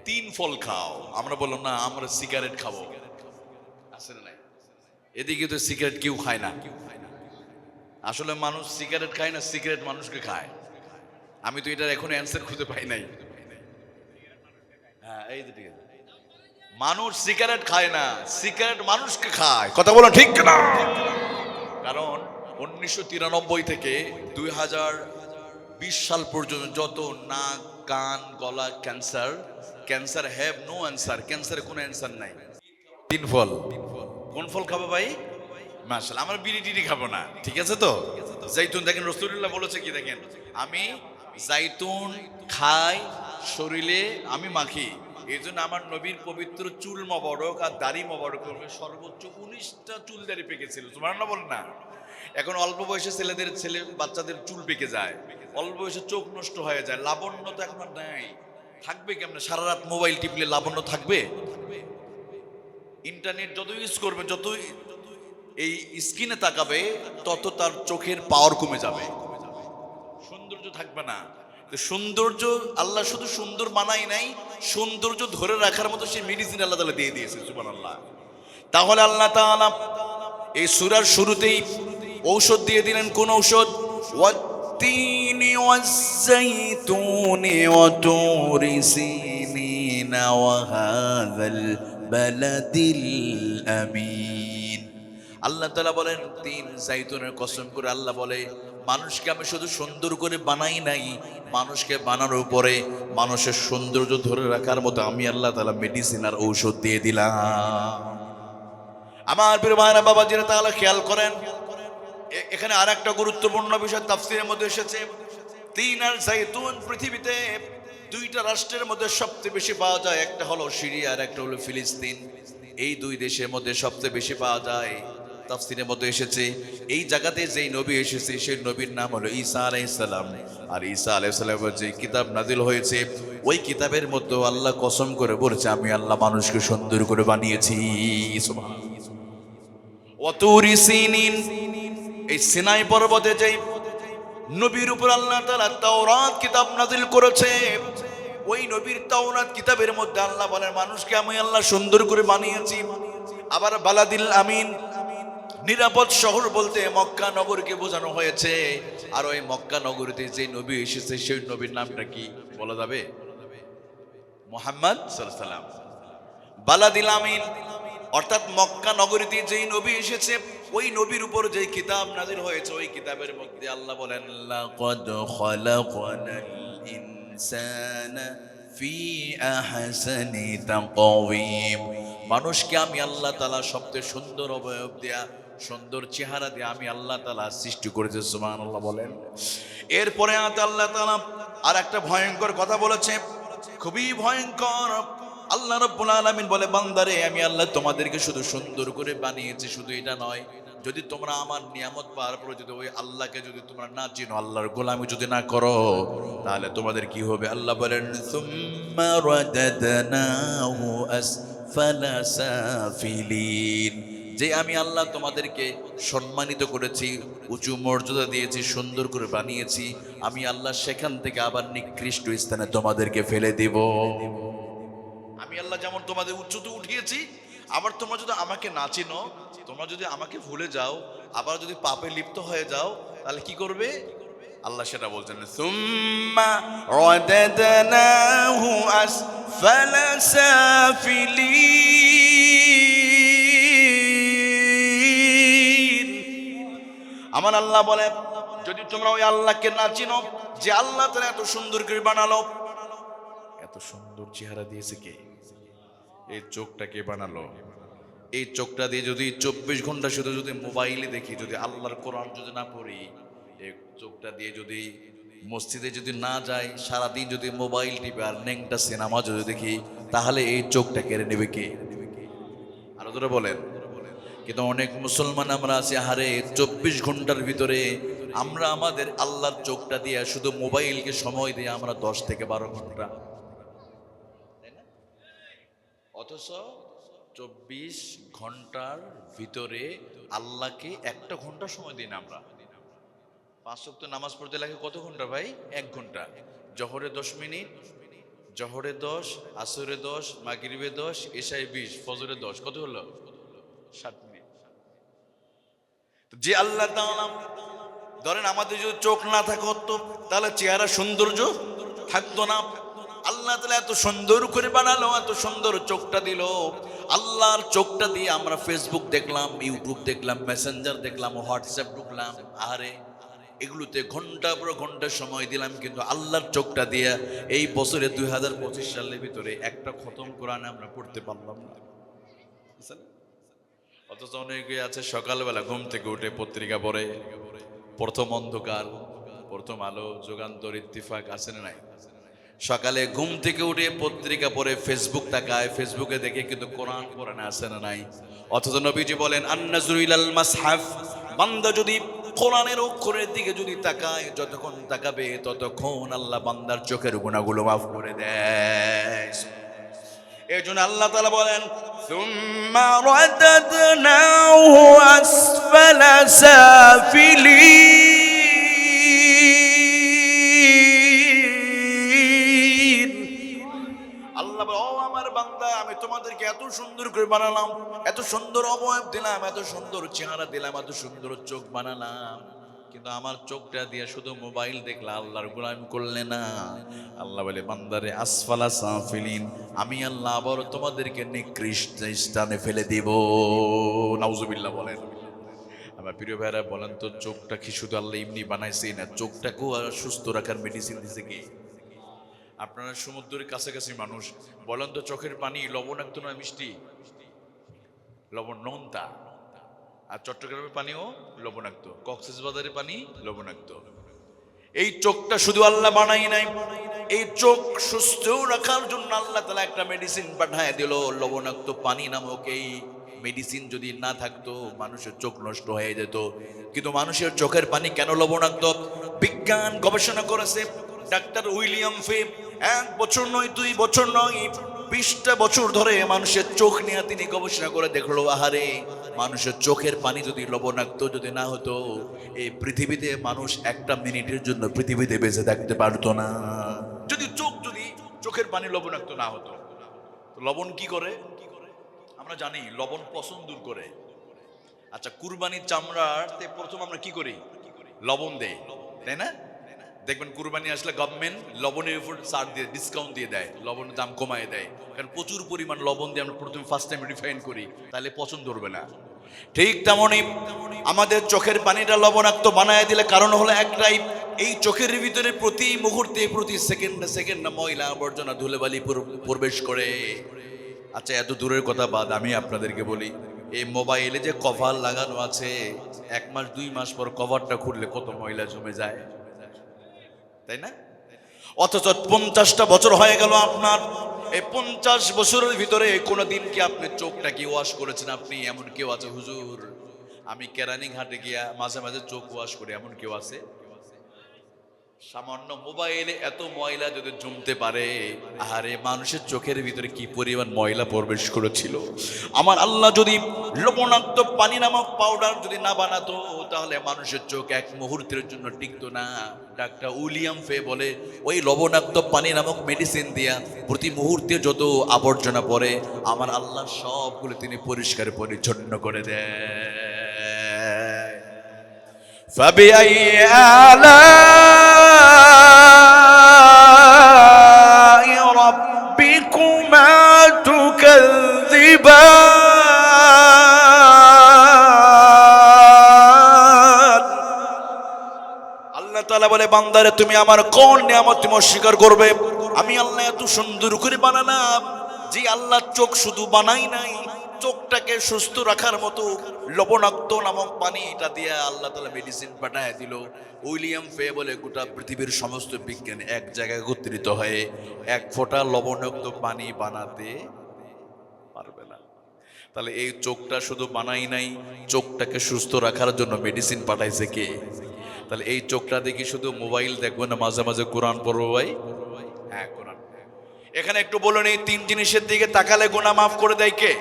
3 ফল খাও। আমরা বললাম না, আমরা সিগারেট খাবো। আসলে নাই, এদিকে তো সিগারেট কেউ খায় না। আসলে মানুষ সিগারেট খায় না, সিগারেট মানুষকে খায়। আমি তো এটার এখনো অ্যান্সার খুঁজে পাই নাই। হ্যাঁ, এই তো ঠিক আছে। মানুষ সিগারেট খায় না, সিগারেট মানুষকে খায়। কথা বলো ঠিক না? কারণ 1993 থেকে 2020 সাল পর্যন্ত যত নাক, কান, গলা ক্যান্সার হ্যাভ নো অ্যান্সার, ক্যান্সারে কোনো অ্যান্সার নাই। 3 ফল। কোন ফল খাবো ভাই? মাশাআল্লাহ, আমরা বিড়ি টিড়ি খাবো না, ঠিক আছে তো? জাইতুন, দেখেন রাসূলুল্লাহ বলেছে কি, দেখেন, আমি জাইতুন খাই, শরীরে আমি মাখি। এই জন্য আমার নবীর পবিত্র চুল মোবারক আর দাড়ি মোবারক সর্বোচ্চ 19টা চুল দাড়ি পেকেছিল। সুবহানাল্লাহ বলেন না। এখন অল্প বয়সে বাচ্চাদের চুল পেকে যায়, অল্প বয়সে চোখ নষ্ট হয়ে যায়, লাবণ্য তো এখন আর নাই। থাকবে কেমনে? সারা রাত মোবাইল টিপলে লাবণ্য থাকবে? ইন্টারনেট যত ইউজ করবে, যত এই স্ক্রিনে তাকাবে, তত তার চোখের পাওয়ার কমে যাবে, সৌন্দর্য থাকবে না। সৌন্দর্য আল্লাহ শুধু সুন্দর বানাই নাই, সৌন্দর্য ধরে রাখার মতো সেই মেডিসিন আল্লাহ তাআলা দিয়ে দিয়েছে। সুবহানাল্লাহ। তাহলে আল্লাহ তাআলা এই সূরার শুরুতেই ঔষধ দিয়ে দিলেন। কোন ঔষধ? ওয়াত্তিনি ওয়াজ-যাইতুনি ওয়া তুরি সিনিনা ওয়া হাযাল বালাদিল আমিন। আল্লাহ তাআলা বলেন, 3 জাইতুনের কসম করে আল্লাহ বলে, মানুষকে আমি শুধু সুন্দর করে বানাই নাই, মানুষকে বানানোর পরে মানুষের সৌন্দর্য ধরে রাখার মতো আমি আল্লাহ তাআলা মেডিসিন আর ঔষধ দিয়ে দিলাম। আমার প্রিয় ভাইরা, বাবাজিরা, তাহলে খেয়াল করেন, এখানে আর একটা গুরুত্বপূর্ণ বিষয় তাফসীরের মধ্যে এসেছে। 3 আর জাইতুন পৃথিবীতে 2টা রাষ্ট্রের মধ্যে সবচেয়ে বেশি পাওয়া যায়। একটা হলো সিরিয়া আর একটা হলো ফিলিস্তিন। এই 2 দেশের মধ্যে সবচেয়ে বেশি পাওয়া যায়। তাফসীরের মধ্যে এসেছে, এই জায়গাতে যেই নবী এসেছে সেই নবীর নাম হলো ঈসা আলাইহিস সালাম। আর ঈসা আলাইহিস সালামের যে কিতাব নাজিল হয়েছে, ওই কিতাবের মধ্যে আল্লাহ কসম করে বলেছে, আমি আল্লাহ মানুষকে সুন্দর করে বানিয়েছি। সুবহানাল্লাহ। ওয়া তুরি সিনিন, এই সিনাই পর্বতে যেই নবীর উপর আল্লাহ তাআলা তাওরাত কিতাব নাজিল করেছে, ওই নবীর তাওরাত কিতাবের মধ্যে আল্লাহ বলেন মানুষকে আমি আল্লাহ সুন্দর করে বানিয়েছি। আবার বালাদিল আমিন, নিরাপদ শহর বলতে মক্কা নগরকে বোঝানো হয়েছে। আর ওই মক্কা নগরীতে যে নবী এসেছে সেই নবীর নামটা কি বলা যাবে? মুহাম্মদ সাল্লাল্লাহু আলাইহি ওয়াসাল্লাম। বালাদিল আমিন অর্থাৎ মক্কা নগরীতে যেই নবী এসেছে ওই নবীর উপর যে কিতাব নাযিল হয়েছে ওই কিতাবের মধ্যে আল্লাহ বলেন লাকাদ খালাকনাল ইনসানা ফি আহসানি তাকওয়িম। মানুষকে আমি আল্লাহ তাআলা সবচেয়ে সুন্দর অবয়ব দেয়া, সুন্দর চেহারা দিয়ে আমি আল্লাহ তাআলা সৃষ্টি করেছি। সুবহানাল্লাহ বলেন। এরপরে আল্লাহ তাআলা আর একটা ভয়ঙ্কর কথা বলেছে, খুবই ভয়ঙ্কর। আল্লাহ রাব্বুল আলামিন বলে বান্দারে আমি আল্লাহ তোমাদেরকে শুধু সুন্দর করে বানিয়েছি, শুধু এটা নয়, যদি তোমরা আমার নিয়ামত পাওয়ার পর যদি ওই আল্লাহকে যদি তোমরা না চিনো, আল্লাহর গোলামি যদি না করো, তাহলে তোমাদের কি হবে? আল্লাহ বলেন সুম্মা রাদাদনাহু আসফালা সাফিলিন। যে আমি আল্লাহ তোমাদেরকে সম্মানিত করেছি, উঁচু মর্যাদা দিয়েছি, সুন্দর করে বানিয়েছি, আমি আল্লাহ সেখান থেকে আবার নিকৃষ্ট স্থানে তোমাদেরকে ফেলে দিব। আমি আল্লাহ যেমন তোমাদের উচ্চতে উঠিয়েছি, আবার তোমরা যদি আমাকে না চিনো, তোমরা যদি আমাকে ভুলে যাও, আবার যদি পাপে লিপ্ত হয়ে যাও, তাহলে কি করবে? আল্লাহ সেটা বলছেন সুম্মা রাদাদনাহু আসফালা সাফিলিন। আমার আল্লাহ বলে যদি তোমরা ওই আল্লাহকে না চিনো, যে আল্লাহ তাআলা এত সুন্দর করে বানালো, এত সুন্দর চেহারা দিয়েছে কে? এই চোখটা কে বানালো? এই চোখটা দিয়ে যদি 24 ঘন্টা শুধু যদি মোবাইলে দেখি, যদি আল্লাহর কোরআন যদি না পড়ি, এই চোখটা দিয়ে যদি মসজিদে যদি না যাই, সারাদিন যদি মোবাইল টিপে আর নেংটা সিনেমা যদি দেখি, তাহলে এই চোখটা কেড়ে নেবে কে? আরো ধরে বলেন। কিন্তু অনেক মুসলমান আমরা আছি, হারে 24 ঘন্টার ভিতরে আমরা আমাদের আল্লাহর চোখটা দিয়ে শুধু মোবাইলকে সময় দিয়ে আমরা 10 থেকে 12 ঘন্টা, অথচ 24 ঘন্টার ভিতরে আল্লাহকে 1 ঘন্টা সময় দিন আমরা। 5 ওয়াক্ত নামাজ পড়তে লাগে কত ঘন্টা ভাই? 1 ঘন্টা। জোহরে 10 মিনিট, জোহরে 10, আসরে 10, মাগরিবে 10, এশায় 20, ফজরে 10, কত হলো? 7 মিনিট। যে আল্লাহ তাআলা ধরেন আমাদের যদি চোখ না থাকতো তাহলে চেহারা সৌন্দর্য থাকতো না। আল্লাহ তাআলা এত সুন্দর করে বানালো, এত সুন্দর চোখটা দিল। আল্লাহর চোখটা দিয়ে আমরা ফেসবুক দেখলাম, ইউটিউব দেখলাম, মেসেঞ্জার দেখলাম, হোয়াটসঅ্যাপ ঢুকলাম, আরে এগুলোতে ঘন্টা পর ঘন্টা সময় দিলাম, কিন্তু আল্লাহর চোখটা দিয়ে এই বছরে 2025 সালের ভিতরে একটা খতম কোরআন আমরা পড়তে পারলাম না। অথচ অনেকে আছে সকালবেলা ঘুম থেকে উঠে পত্রিকা পড়ে, প্রথম অন্ধকার, প্রথম আলো, যুগান্তর, ইত্তেফাক, আছে না নাই? সকালে ঘুম থেকে উঠে পত্রিকা পড়ে, ফেসবুক তাকায়, ফেসবুকে দেখে, কিন্তু কোরআন কোরআনে আছে না নাই? অথচ নবীজি বলেন আন-নাজরু ইলাল মাসহাফ, বান্দা যদি কোরআনের অক্ষরের দিকে যদি তাকায়, যতক্ষণ তাকাবে ততক্ষণ আল্লাহ বান্দার চোখের গুনাহগুলো মাফ করে দেয়। এই জন্য আল্লাহ তাআলা বলেন সুম্মা রাদাদনাহু আসফালা সাফিলিন। আল্লাহ বলে ও আমার বান্দা, আমি তোমাদেরকে এত সুন্দর করে বানালাম, এত সুন্দর অবয়ব দিলাম, এত সুন্দর চেহারা দিলাম, এত সুন্দর চোখ বানালাম, কিন্তু আমার চোখটা দিয়ে শুধু মোবাইল দেখলা, আল্লাহর গোলামি করলে না। আল্লাহ বলে বান্দারে আসফালা সাফিলিন, আমি আল্লাহ আবার তোমাদেরকে নিকৃষ্ট স্থানে ফেলে দিব। নাউজুবিল্লাহ বলেন। আমার প্রিয় ভাইরা বলেন তো, চোখটা কি শুধু আল্লাহ এমনি বানাইছে না, চোখটাকেও সুস্থ রাখার মেডিসিন দিছে কি? আপনারা সমুদ্রের কাছাকাছি মানুষ, বলেন তো চোখের পানি লবণাক্ত নয় মিষ্টি? লবণ নোনতা। আর চট্টগ্রামের পানিও লবণাক্ত, কক্সবাজারের পানি লবণাক্ত। এই চোখটা শুধু আল্লাহ বানাই নাই, এই চোখ সুস্থ রাখার জন্য আল্লাহ তাআলা একটা মেডিসিন পাঠায় দিল, লবণাক্ত পানি নামক। এই মেডিসিন যদি না থাকতো মানুষের চোখ নষ্ট হয়ে যেত। কিন্তু মানুষের চোখের পানি কেন লবণাক্ত? বিজ্ঞান গবেষণা করেছে। ডাক্তার উইলিয়াম ফে 1 বছর নয়, 2 বছর নয়, 20টা বছর ধরে মানুষের চোখ নিয়ে তিনি গবেষণা করে দেখলো, আহারে মানুষের চোখের পানি যদি লবণাক্ত যদি না হতো, এই পৃথিবীতে মানুষ 1 মিনিটের জন্য পৃথিবীতে বেঁচে থাকতে পারতো না। যদি চোখের পানি লবণাক্ত না হতো। লবণ কি করে আমরা জানি, লবণ পচন দূর করে। আচ্ছা, কুরবানির চামড়াতে প্রথম আমরা কি করি? লবণ দেই, তাই না? দেখবেন কুরবানি আসলে গভর্নমেন্ট লবণের উপর ছাড় দিয়ে, ডিসকাউন্ট দিয়ে দেয়, লবণের দাম কমায় দেয়, কারণ প্রচুর পরিমাণ লবণ দিয়ে আমরা প্রথমে ফার্স্ট টাইম রিফাইন করি, তাহলে পচন ধরবে না। ঠিক তেমনই আমাদের চোখের পানিটা লবণাক্ত বানায় দিলে কারণ হলো একটাই, এই চোখের ভিতরে প্রতি মুহূর্তে প্রতি সেকেন্ডে সেকেন্ডে ময়লা আবর্জনা ধুলোবালি প্রবেশ করে। আচ্ছা, এত দূরের কথা বাদ, আমি আপনাদেরকে বলি, এই মোবাইলে যে কভার লাগানো আছে, 1 মাস 2 মাস পর কভারটা খুললে কত ময়লা জমে যায়, তাই না? অথচ 50টা বছর হয়ে গেল আপনার, এই 50 বছরের ভিতরে কোনোদিন কি আপনি চোখটা কি ওয়াশ করেছেন? আপনি এমন কেউ আছে? হুজুর, আমি কেরানিং হাটে গিয়া মাঝে মাঝে চোখ ওয়াশ করি, এমন কেউ আছে? সামান্য মোবাইলে এত ময়লা যদি জমতে পারে, আরে মানুষের চোখের ভিতরে কি পরিমাণ ময়লা প্রবেশ করেছিল। আমার আল্লাহ যদি লবণাক্ত পানি নামক পাউডার যদি না বানাতো, তাহলে মানুষের চোখ এক মুহূর্তের জন্য টিকতো না। ডাক্তার উইলিয়াম ফে বলে, ওই লবণাক্ত পানি নামক মেডিসিন দিয়া প্রতি মুহূর্তে যত আবর্জনা পড়ে, আমার আল্লাহ সবগুলো তিনি পরিষ্কার পরিচ্ছন্ন করে দেয়। فبأي آلاء ربكما تكذبان। আল্লাহ তাআলা বলে, বান্দারে তুমি আমার কোন নিয়ামত তুমি অস্বীকার করবে? আমি আল্লাহ এত সুন্দর করে বানালাম, যে আল্লাহ চোখ শুধু বানাই নাই, চোখটাকে সুস্থ রাখার মতো লবণাক্ত নামক পানি এটা দিয়ে আল্লাহ তাআলা মেডিসিন পাঠায় দিল। উইলিয়াম ফে বলে, গোটা পৃথিবীর সমস্ত বিজ্ঞান এক জায়গায় একত্রিত হয়ে 1 ফোঁটা লবণাক্ত পানি বানাতে পারবে না। তাহলে এই চোখটা শুধু বানাই নাই, চোখটাকে সুস্থ রাখার জন্য মেডিসিন পাঠাইছে কে? তাহলে এই চোখটা দেখি শুধু মোবাইল দেখবো না, মাঝে মাঝে কোরআন পড়বো ভাই? হ্যাঁ, কোরআন। এখানে একটু বলুন, এই 3 জিনিসের দিকে তাকালে গুনাহ মাফ করে দেয় কে?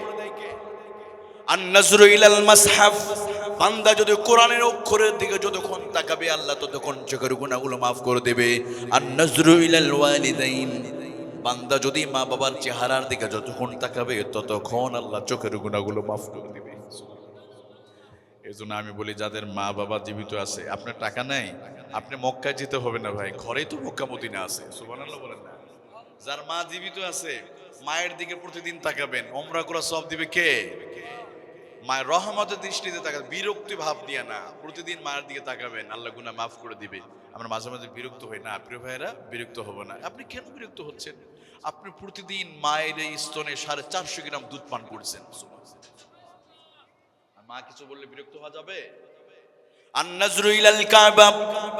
আন-নাজরু ইলাল মাসহাফ, বান্দা যদি কোরআনের অক্ষরের দিকে যতক্ষণ তাকাবে, আল্লাহ ততক্ষণ চোখের গুনাহগুলো মাফ করে দেবে। আন-নাজরু ইলাল ওয়ালিদাইন, বান্দা যদি মা বাবার চেহারার দিকে যতক্ষণ তাকাবে, ততক্ষণ আল্লাহ চোখের গুনাহগুলো মাফ করে দেবে। এই জন্য আমি বলি, যাদের মা বাবা জীবিত আছে, আপনার টাকা নাই, আপনি মক্কায় যেতে হবে না ভাই, ঘরেই তো মক্কা মদিনা আছে। সুবহানাল্লাহ বলেন না? যার মা জীবিত আছে, মায়ের দিকে প্রতিদিন তাকাবেন, ওমরা করা সব দিবে কে? মায়ের রহমতের দৃষ্টিতে তাকাবেন, বিরক্তি ভাব দিয়ে না, প্রতিদিন মায়ের দিকে তাকাবেন, আল্লাহ গুনাহ মাফ করে দিবে। আমরা মাঝে মাঝে বিরক্ত হই না, প্রিয় ভাইয়েরা, বিরক্ত হব না। আপনি কেন বিরক্ত হচ্ছেন? আপনি প্রতিদিন মায়ের এই স্তনে 450 গ্রাম দুধ পান করছেন। মা কিছু বললে বিরক্ত হওয়া যাবে? আন-নাজরু ইলাল কাবা,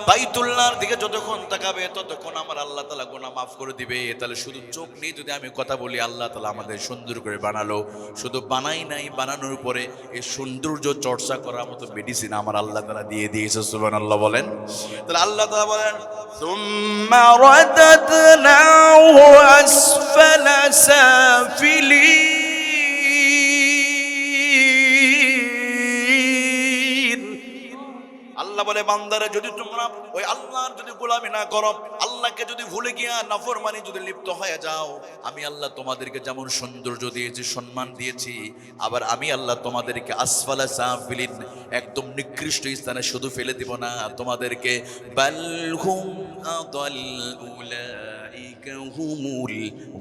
বাইতুল্লাহর দিকে যতক্ষণ তাকাবে, ততক্ষণ আমার আল্লাহ তাআলা গুনাহ মাফ করে দিবে। তাহলে শুধু চোখ নিয়ে যদি আমি কথা বলি, আল্লাহ তাআলা আমাদের সুন্দর করে বানালো, শুধু বানাই নাই, বানানোর পরে এই সৌন্দর্য চর্চা করার মতো মেডিসিন আমার আল্লাহ তাআলা দিয়ে দিয়েছে। সুবহানাল্লাহ বলেন? তাহলে আল্লাহ তাআলা বলেন, সুম্মা রাদাদনাহু আসফালা সাফিলিন। আল্লাহ বলে, বান্দারা যদি তোমরা ওই আল্লাহর যদি গোলামি না করো, আল্লাহকে যদি ভুলে গিয়া নাফরমানি যদি লিপ্ত হয়ে যাও, আমি আল্লাহ তোমাদেরকে যেমন সৌন্দর্য দিয়েছি, সম্মান দিয়েছি, আবার আমি আল্লাহ তোমাদেরকে আসফালা সাফিলিন, একদম নিকৃষ্ট স্থানে শুধু ফেলে দিব না, তোমাদেরকে বালহুম আদাল উলাইকা হুমুল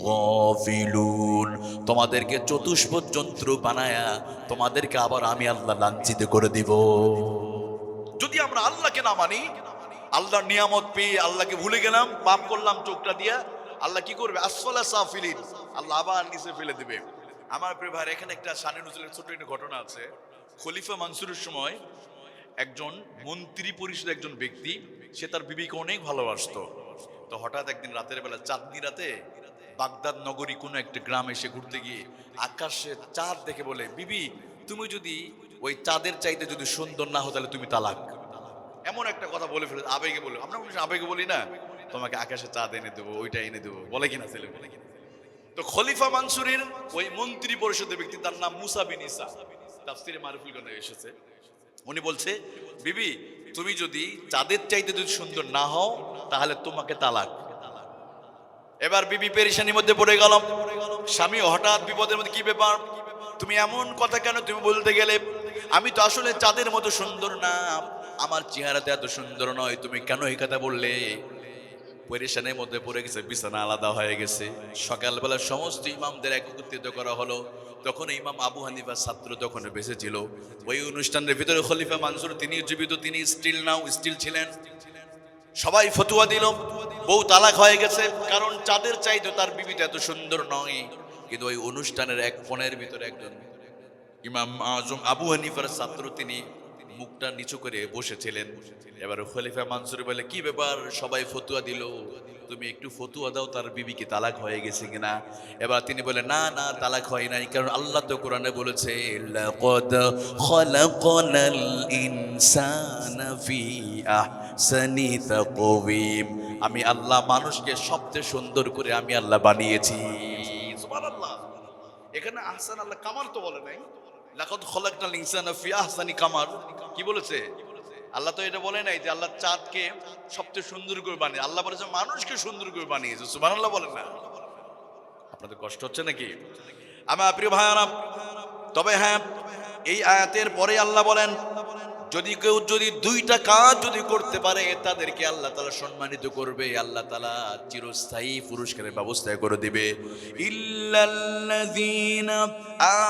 গাফিলুন, তোমাদেরকে চতুষ্পদ যন্ত্র বানায়া তোমাদেরকে আবার আমি আল্লাহ লাঞ্ছিত করে দিব। যদি আমরা আল্লাহকে না মানি, আল্লাহর নিয়ামত পেয়ে আল্লাহকে ভুলে গেলাম, পাপ করলাম চোখটা দিয়া, আল্লাহ কি করবে? আসফালা সাফিলিন, আল্লাহ আবার নিচে ফেলে দিবে। আমার প্রিয় ভাই, এখানে একটা শানে নজরুলের ছোট একটা ঘটনা আছে। খলিফা মানসুরের সময় একজন মন্ত্রী পরিষদ একজন ব্যক্তি, সে তার বিবিকে অনেক ভালোবাসতো। তো হঠাৎ একদিন রাতের বেলা, চাঁদনি রাতে, বাগদাদ নগরী কোনো একটা গ্রামে এসে ঘুরতে গিয়ে আকাশে চাঁদ দেখে বলে, বিবি তুমি যদি ওই চাঁদের চাইতে যদি সুন্দর না হো, তাহলে তুমি তালাক। এমন একটা কথা বলে ফেলে, আবেগে বলে, আমরা আবেগে বলি না, তোমাকে আকাশে চাঁদ এনে দেবো, ওইটা এনে দেবো, বলে কিনা ছেলে? বলে কিনা? তো খলিফা মানসুরের ওই মন্ত্রী পরিষদের ব্যক্তি, তার নাম মুসা বিন ঈসা, তাফসীরে মারুফুল গণে এসেছে। উনি বলছে, বিবি তুমি যদি চাঁদের চাইতে যদি সুন্দর না হও, তাহলে তোমাকে তালাক। এবার বিবি পেরেশানির মধ্যে পড়ে গেল। স্বামী হঠাৎ বিপদের মধ্যে, কি ব্যাপার, তুমি এমন কথা কেন তুমি বলতে গেলে? আমি তো আসলে চাঁদের মতো সুন্দর না, আমার চেহারাতে এত সুন্দর নয়, তুমি কেন এই কথা বললে? পেরেশানির মধ্যে পড়ে গেছে, বিছানা আলাদা হয়ে গেছে। সকালবেলা সমস্ত ইমামদের একত্রিত করা হলো। তখন ইমাম আবু হানিফার ছাত্র তখন বেঁচে ছিল। ওই অনুষ্ঠানের ভিতরে খলিফা মানসুর তিনি জীবিত, তিনি স্টিল ছিলেন। সবাই ফতুয়া দিল, বউ তালাক হয়ে গেছে, কারণ চাঁদের চাইতে তার বিবিটা এত সুন্দর নয়। কিন্তু ওই অনুষ্ঠানের এক ফোনের ভিতরে একজন ইমাম আজম আবু হানিফার ছাত্র, তিনি মুখটা নিচু করে বসেছিলেন। এবার খলিফা মানসুর বলে, কি ব্যাপার, সবাই ফতুয়া দিল, তুমি একটু ফতুয়া দাও, তার বিবি কি তালাক হয়ে গেছে কিনা? এবার তিনি বলে, না না, তালাক হয় নাই, কারণ আল্লাহ তো কোরআনে বলেছে, লাকাদ খালাকনাল ইনসানা ফি আহসানি তাকওয়িম, আমি আল্লাহ মানুষকে সবচেয়ে সুন্দর করে আমি আল্লাহ বানিয়েছি। সুবহানাল্লাহ। এখানে আহসান আল্লাহ কামার তো বলে নাই, লাকাদ খালাকনাল ইনসানা ফি আহসানি কামার। কি বলেছে? আল্লাহ তো এটা বলে নাই যে আল্লাহ চাঁদকে সবচেয়ে সুন্দর করে বানিয়ে, আল্লাহ বলেছে মানুষকে সুন্দর করে বানিয়েছে। সুবহানাল্লাহ বলেন না? আপনাদের কষ্ট হচ্ছে নাকি আমার প্রিয় ভাইরা? তবে হ্যাঁ, এই আয়াতের পরে আল্লাহ বলেন, যদি কেউ যদি দুইটা কাজ যদি করতে পারে তাদেরকে আল্লাহ তাআলা সম্মানিত করবে, আল্লাহ তাআলা চিরস্থায়ী পুরস্কারের ব্যবস্থা করে দিবে। ইল্লাল্লাযীনা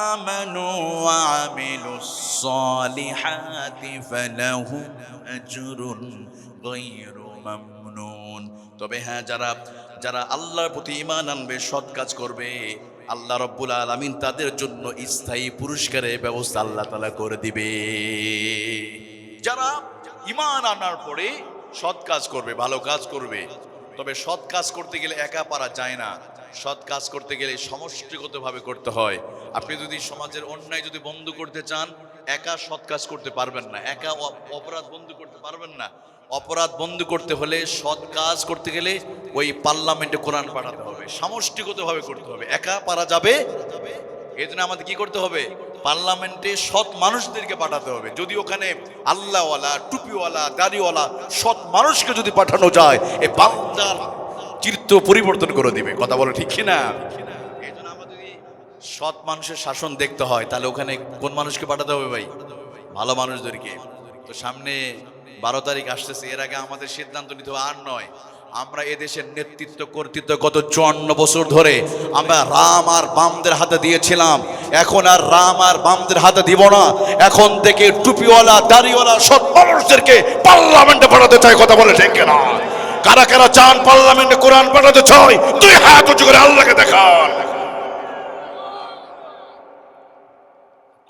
আমানু ওয়া আমিলুস সালিহাতি ফালাহুম আজরুন গায়রু মামনুন। তবে হ্যাঁ, যারা আল্লাহর প্রতি ঈমান আনবে, সৎ কাজ করবে, আল্লাহ রাব্বুল আলামিন তাদের জন্য স্থায়ী পুরস্কারের ব্যবস্থা আল্লাহ তাআলা করে দিবে। যারা ঈমান আনার পরে সৎ কাজ করবে, ভালো কাজ করবে। তবে সৎ কাজ করতে গেলে একা পারা যায় না, সৎ কাজ করতে গেলে সমষ্টিগতভাবে করতে হয়। আপনি যদি সমাজের অন্যায় যদি বন্ধ করতে চান, একা সৎ কাজ করতে পারবেন না, একা অপরাধ বন্ধ করতে পারবেন না। অপরাধ বন্ধ করতে হলে, সৎ কাজ করতে গেলে ওই পার্লামেন্টে কোরআন পাঠাতে হবে, সমষ্টিগতভাবে করতে হবে, একা পারা যাবে। এই জন্য আমাদের কি করতে হবে? পার্লামেন্টে সৎ মানুষদেরকে পাঠাতে হবে। যদি ওখানে আল্লাহওয়ালা, টুপিওয়ালা, দাড়িওয়ালা সৎ মানুষকে যদি পাঠানো যায়, এই বাংলার চিত্র পরিবর্তন করে দিবে। কথা বলো ঠিক কিনা? এই জন্য আমাদের সৎ মানুষের শাসন দেখতে হয়, তাহলে ওখানে কোন মানুষকে পাঠাতে হবে ভাই? ভালো মানুষদেরকে। তো সামনে 12 তারিখ আসতেছে, এর আগে আমাদের সিদ্ধান্ত নিতে হবে, আর নয়, আমরা এদেশের নেতৃত্ব কর্তৃত্ব গত 54 বছর ধরে আমরা রাম আর বামদের হাতে দিয়েছিলাম, এখন আর রাম আর বামদের হাতে দিব না। এখন থেকে টুপিওয়ালা, দাড়িওয়ালা সৎ মানুষদেরকে পার্লামেন্টে পাঠাতে চাই। কথা বলে ঠিক কিনা? কারা কারা চান পার্লামেন্টে কোরআন পাঠাতে চাই? দুই হাত উঁচু করে আল্লাহকে দেখান।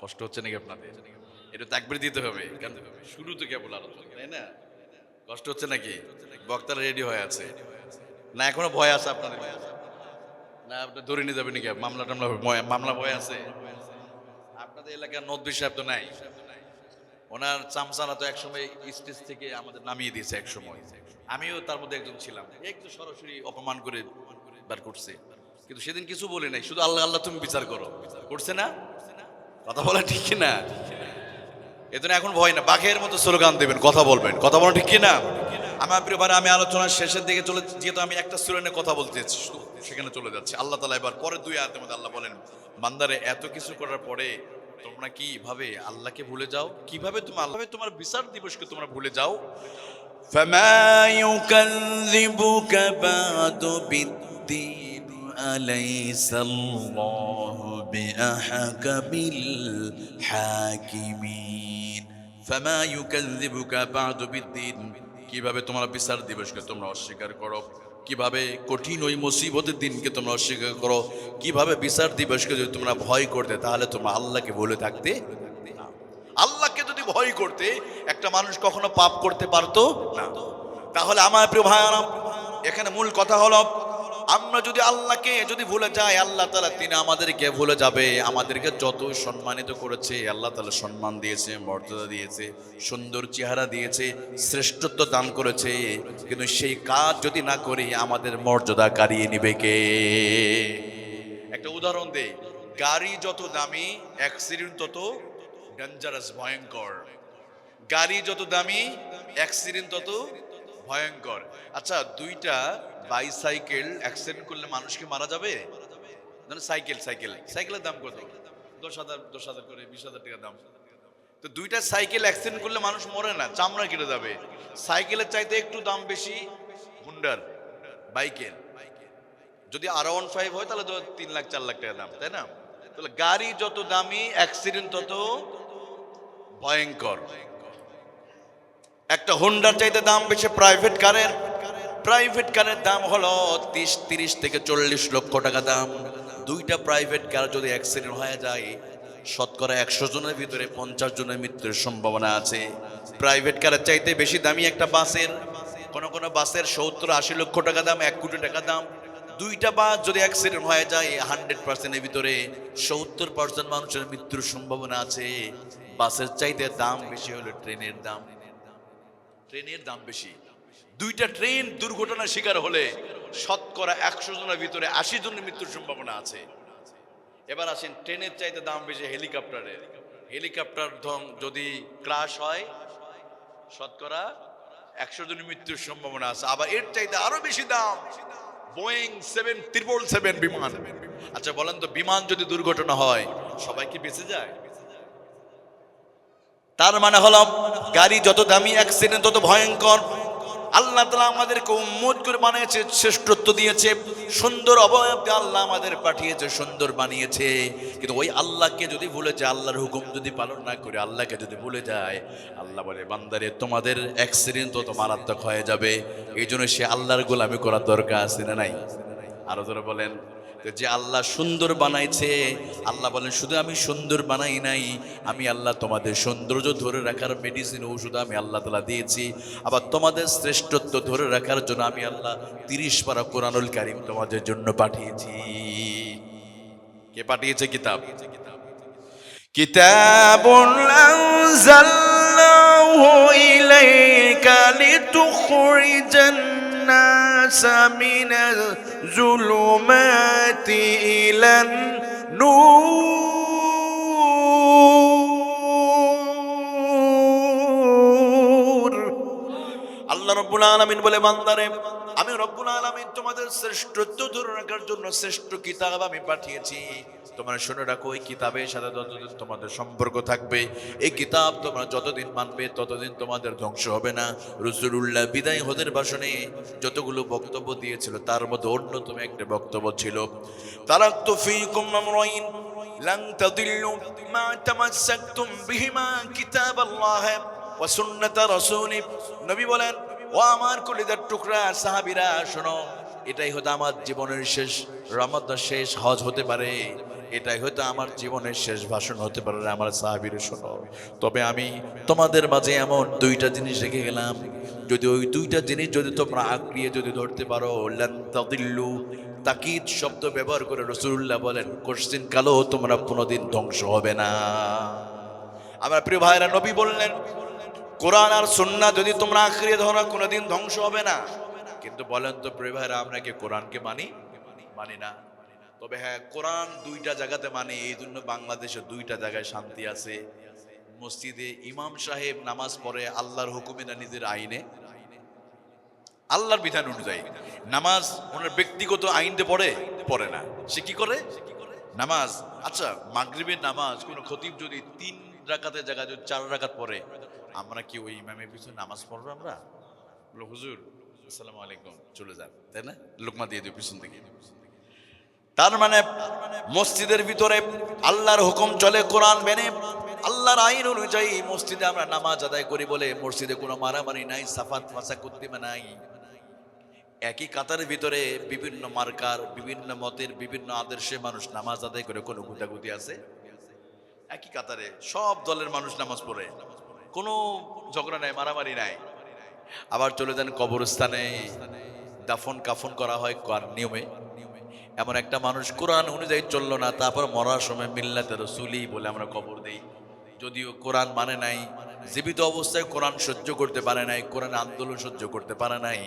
কষ্ট হচ্ছে নাকি আপনাদের? এটা তাকবীর দিতে হবে, কারণ শুরু তো কেবল আলোচনা, তাই না? কষ্ট হচ্ছে নাকি? বক্তারা রেডি হয়ে আছে না? এখনো ভয় আছে আপনাদের? না আপনি ধরে নিয়ে যাবেন নাকি? মামলা ভয় আছে আপনাদের এলাকার? নদী সাহেব তো নাই, ওনার চামচারা তো একসময় স্টেজ থেকে আমাদের নামিয়ে দিয়েছে একসময়, আমিও তার মধ্যে একজন ছিলাম। একটু সরাসরি অপমান করে বার করছে, কিন্তু সেদিন কিছু বলে নাই, শুধু আল্লাহ আল্লাহ তুমি বিচার করো করছে না? কথা বলা ঠিক না? এজন্য এখন ভয় না, বাঘের মতো স্লোগান দেবেন, কথা বলবেন। কথা বলা ঠিক কিনা? আমার প্রিয় ভাই, আমি আলোচনার শেষের দিকে চলে, যেহেতু আমি একটা সূরা নিয়ে কথা বলতে যাচ্ছি, সেখানে চলে যাচ্ছি। আল্লাহ তাআলা এবার পরে 2 আয়াতের মধ্যে আল্লাহ বলেন, বান্দারে এত কিছু করার পরে তোমরা কিভাবে আল্লাহকে ভুলে যাও? কিভাবে তোমার বিচার দিবসকে তোমরা ভুলে যাও? ফামা ইউকাযযিবুকা বা'দু বিদ্দীন আলাইসাল্লাহু বিআহকামিল হাকিমিন। ফামা ইউকাযযিবুকা বা'দু বিদ্দীন, কিভাবে তোমরা বিচার দিবসকে তোমরা অস্বীকার করো? কিভাবে কঠিন ওই মুসিবতের দিনকে তোমরা অস্বীকার করো? কিভাবে বিচার দিবসকে যদি তোমরা ভয় করতে, তাহলে তোমরা আল্লাহকে ভুলে থাকতে না। আল্লাহকে যদি ভয় করতে, একটা মানুষ কখনো পাপ করতে পারতো না। তাহলে আমার প্রিয় ভাইরা, এখানে মূল কথা হলো, আমরা যদি আল্লাহকে যদি ভুলে যাই, আল্লাহ তাআলা তিনি আমাদেরকে ভুলে যাবে। আমাদেরকে যত সম্মানিত করেছে, আল্লাহ তাআলা সম্মান দিয়েছে, মর্যাদা দিয়েছে, সুন্দর চেহারা দিয়েছে, শ্রেষ্ঠত্ব দান করেছে, কিন্তু সেই কাজ যদি না করি, আমাদের মর্যাদা কারিয়ে নিবে কে? একটা উদাহরণ দেই, গাড়ি যত দামি, অ্যাক্সিডেন্ট তত ডেঞ্জারাস, ভয়ঙ্কর। গাড়ি যত দামি, অ্যাক্সিডেন্ট তত ভয়ঙ্কর। আচ্ছা, দুইটা বাইসাইকেল অ্যাক্সিডেন্ট করলে মানুষ কি মারা যাবে? সাইকেলের দাম কত? 10,000 করে 20,000 টাকা দাম। তো দুইটা সাইকেল অ্যাক্সিডেন্ট করলে মানুষ মরে না, চামড়া কেটে যাবে। সাইকেলের চাইতে একটু দাম বেশি হুন্ডার বাইকের। যদি R15 হয় তাহলে তো 3 লাখ 4 লাখ টাকা দাম, তাই না? তাহলে গাড়ি যত দামি অ্যাক্সিডেন্ট তত ভয়ঙ্কর। একটা হুন্ডার চাইতে দাম বেশি প্রাইভেট কারের দাম হলো 30 থেকে 40 লক্ষ টাকা দাম। দুইটা প্রাইভেট কার যদি অ্যাক্সিডেন্ট হয়ে যায়, শতকরা 100 জনের ভিতরে 50 জনের মৃত্যুর সম্ভাবনা আছে। প্রাইভেট কারের চাইতে বেশি দামি একটা বাসের, কোন বাসের 70-80 লক্ষ টাকা দাম, 1 কোটি টাকা দাম। দুইটা বাস যদি অ্যাক্সিডেন্ট হয়ে যায় 100%-এর ভিতরে 70% মানুষের মৃত্যুর সম্ভাবনা আছে। বাসের চাইতে দাম বেশি হলো ট্রেনের দাম বেশি। দুইটা ট্রেন দুর্ঘটনার শিকার হলে শতকরা 100 জনের ভিতরে 80 জনের মৃত্যুর সম্ভাবনা আছে। এবার আসেন, ট্রেনের চাইতে দাম বেশি হেলিকপ্টার যদি ক্রাশ হয় শতকরা 100 জনের মৃত্যুর সম্ভাবনা আছে। আবার এর চাইতে আরো বেশি দাম বোয়িং 777 বিমান। আচ্ছা বলেন তো, বিমান যদি দুর্ঘটনা হয় সবাই কি বেঁচে যায়? তার মানে হলো গাড়ি যত দামি অ্যাক্সিডেন্ট তত ভয়ঙ্কর। আল্লাহ তাআলা আমাদেরকে উম্মত করে বানিয়েছে, শ্রেষ্ঠত্ব দিয়েছে, সুন্দর অবয়ব দিয়ে আল্লাহ আমাদের পাঠিয়েছে, সুন্দর বানিয়েছে। কিন্তু ওই আল্লাহকে যদি ভুলে যায়, আল্লাহর হুকুম যদি পালন না করে আল্লাহকে যদি ভুলে যায়, আল্লাহ বলে বান্দারে তোমাদের অ্যাক্সিডেন্ট তত মারাত্মক হয়ে যাবে। এই জন্য সে আল্লাহর গোলামি করার দরকার আছে না নাই? আরো ধরে বলেন, যে আল্লাহ সুন্দর বানাইছে, আল্লাহ বলেন শুধু আমি সুন্দর বানাই নাই, আমি আল্লাহ তোমাদের সৌন্দর্য ধরে রাখার মেডিসিন ঔষধ আমি আল্লাহ তাআলা দিয়েছি। আবার তোমাদের শ্রেষ্ঠত্ব ধরে রাখার জন্য আমি আল্লাহ 30 পারা কোরআনুল কারীম তোমাদের জন্য পাঠিয়েছি। কে পাঠিয়েছে? কিতাবুন আনজালনাহু ইলাইকা লিতুখরিজান الناس من الظلمات إلى النور। আল্লাহ রাব্বুল আলামিন বলে, বান্দারে আমি রব্বুল আলামিন তোমাদের শ্রেষ্ঠত্ব ধরে রাখার জন্য শ্রেষ্ঠ কিতাব আমি পাঠিয়েছি। তোমরা শুনে রাখো, এই কিতাবের সাথে যতদিন তোমাদের সম্পর্ক থাকবে, এই কিতাব তোমরা যতদিন মানবে ততদিন তোমাদের ধ্বংস হবে না। রাসূলুল্লাহ বিদায় হজের ভাষণে যতগুলো বক্তব্য দিয়েছিল তার মধ্যে অন্যতম একটা বক্তব্য ছিল, তারাকতু ফীকুম আমরাইন লান তাদিল্লু মা তামাসসাকতুম বিহিমা কিতাবাল্লাহ ওয়া সুন্নাত রাসূলি। নবী বলেন, ও আমার কলিজার টুকরা সাহাবীরা শোনো, এটাই হয়তো আমার জীবনের শেষ রমাদান, শেষ হজ হতে পারে, এটাই হয়তো আমার জীবনের শেষ ভাষণ হতে পারে আমার সাহাবীরা শোনো। তবে আমি তোমাদের মাঝে এমন দুইটা জিনিস রেখে গেলাম, যদি ওই দুইটা জিনিস যদি তোমরা আঁকড়িয়ে যদি ধরতে পারো, লান তাদিল্লু, তাকিদ শব্দ ব্যবহার করে রাসূলুল্লাহ বলেন কোশ্চিন কালো তোমরা কোনোদিন ধ্বংস হবে না। আমার প্রিয় ভাইরা, নবী বললেন কোরআন আর সুন্নাহ যদি তোমরা আঁকড়িয়ে ধরো কোনোদিন ধ্বংস হবে না। কিন্তু বলেন তো প্রিয় ভাইরা, আমরা কি কোরআনকে মানি না? তবে হ্যাঁ, কোরআন দুইটা জায়গাতে মানি, এই জন্য বাংলাদেশে দুইটা জায়গায় শান্তি আছে। মসজিদে ইমাম সাহেব নামাজ পড়ে আল্লাহর হুকুমে না নিজের আইনে, আল্লাহর বিধান অনুযায়ী নামাজ, ওনার ব্যক্তিগত আইনতে পড়ে না। সে কি করে? নামাজ। আচ্ছা, মাগরিবের নামাজ কোন খতিব যদি 3 রাকাতের জায়গায় যদি 4 রাকাত পড়ে, আমরা কি ওই ইমামের পিছনে নামাজ পড়বো? আমরা বলো হুজুর আসসালামু আলাইকুম, চলে যান, তাই না? লোকমা দিয়ে দিও পিছন থেকে। তার মানে মসজিদের ভিতরে আল্লাহর হুকুম চলে, কোরআন মেনে আল্লাহর আইন অনুযায়ী মসজিদে আমরা নামাজ আদায় করি বলে মসজিদে কোনো মারামারি নাই, সাফাত ফাসাকুদ্দিমা নাই। একই কাতারের ভিতরে বিভিন্ন মার্কার, বিভিন্ন মতের, বিভিন্ন আদর্শে মানুষ নামাজ আদায় করে, কোনো গুতাগুতি আছে? একই কাতারে সব দলের মানুষ নামাজ পড়ে, কোনো ঝগড়া নাই, মারামারি নাই। আবার চলে যান কবরস্থানে, দাফন কাফন করা হয় নিয়মে। এমন একটা মানুষ কোরআন অনুযায়ী চললো না, তারপর মরার সময় মিল্লাতে রাসূলি বলে আমরা কবর দেই। যদিও কোরআন মানে নাই, জীবিত অবস্থায় কোরআন সহ্য করতে পারে নাই, কোরআন আন্দোলন সহ্য করতে পারে নাই।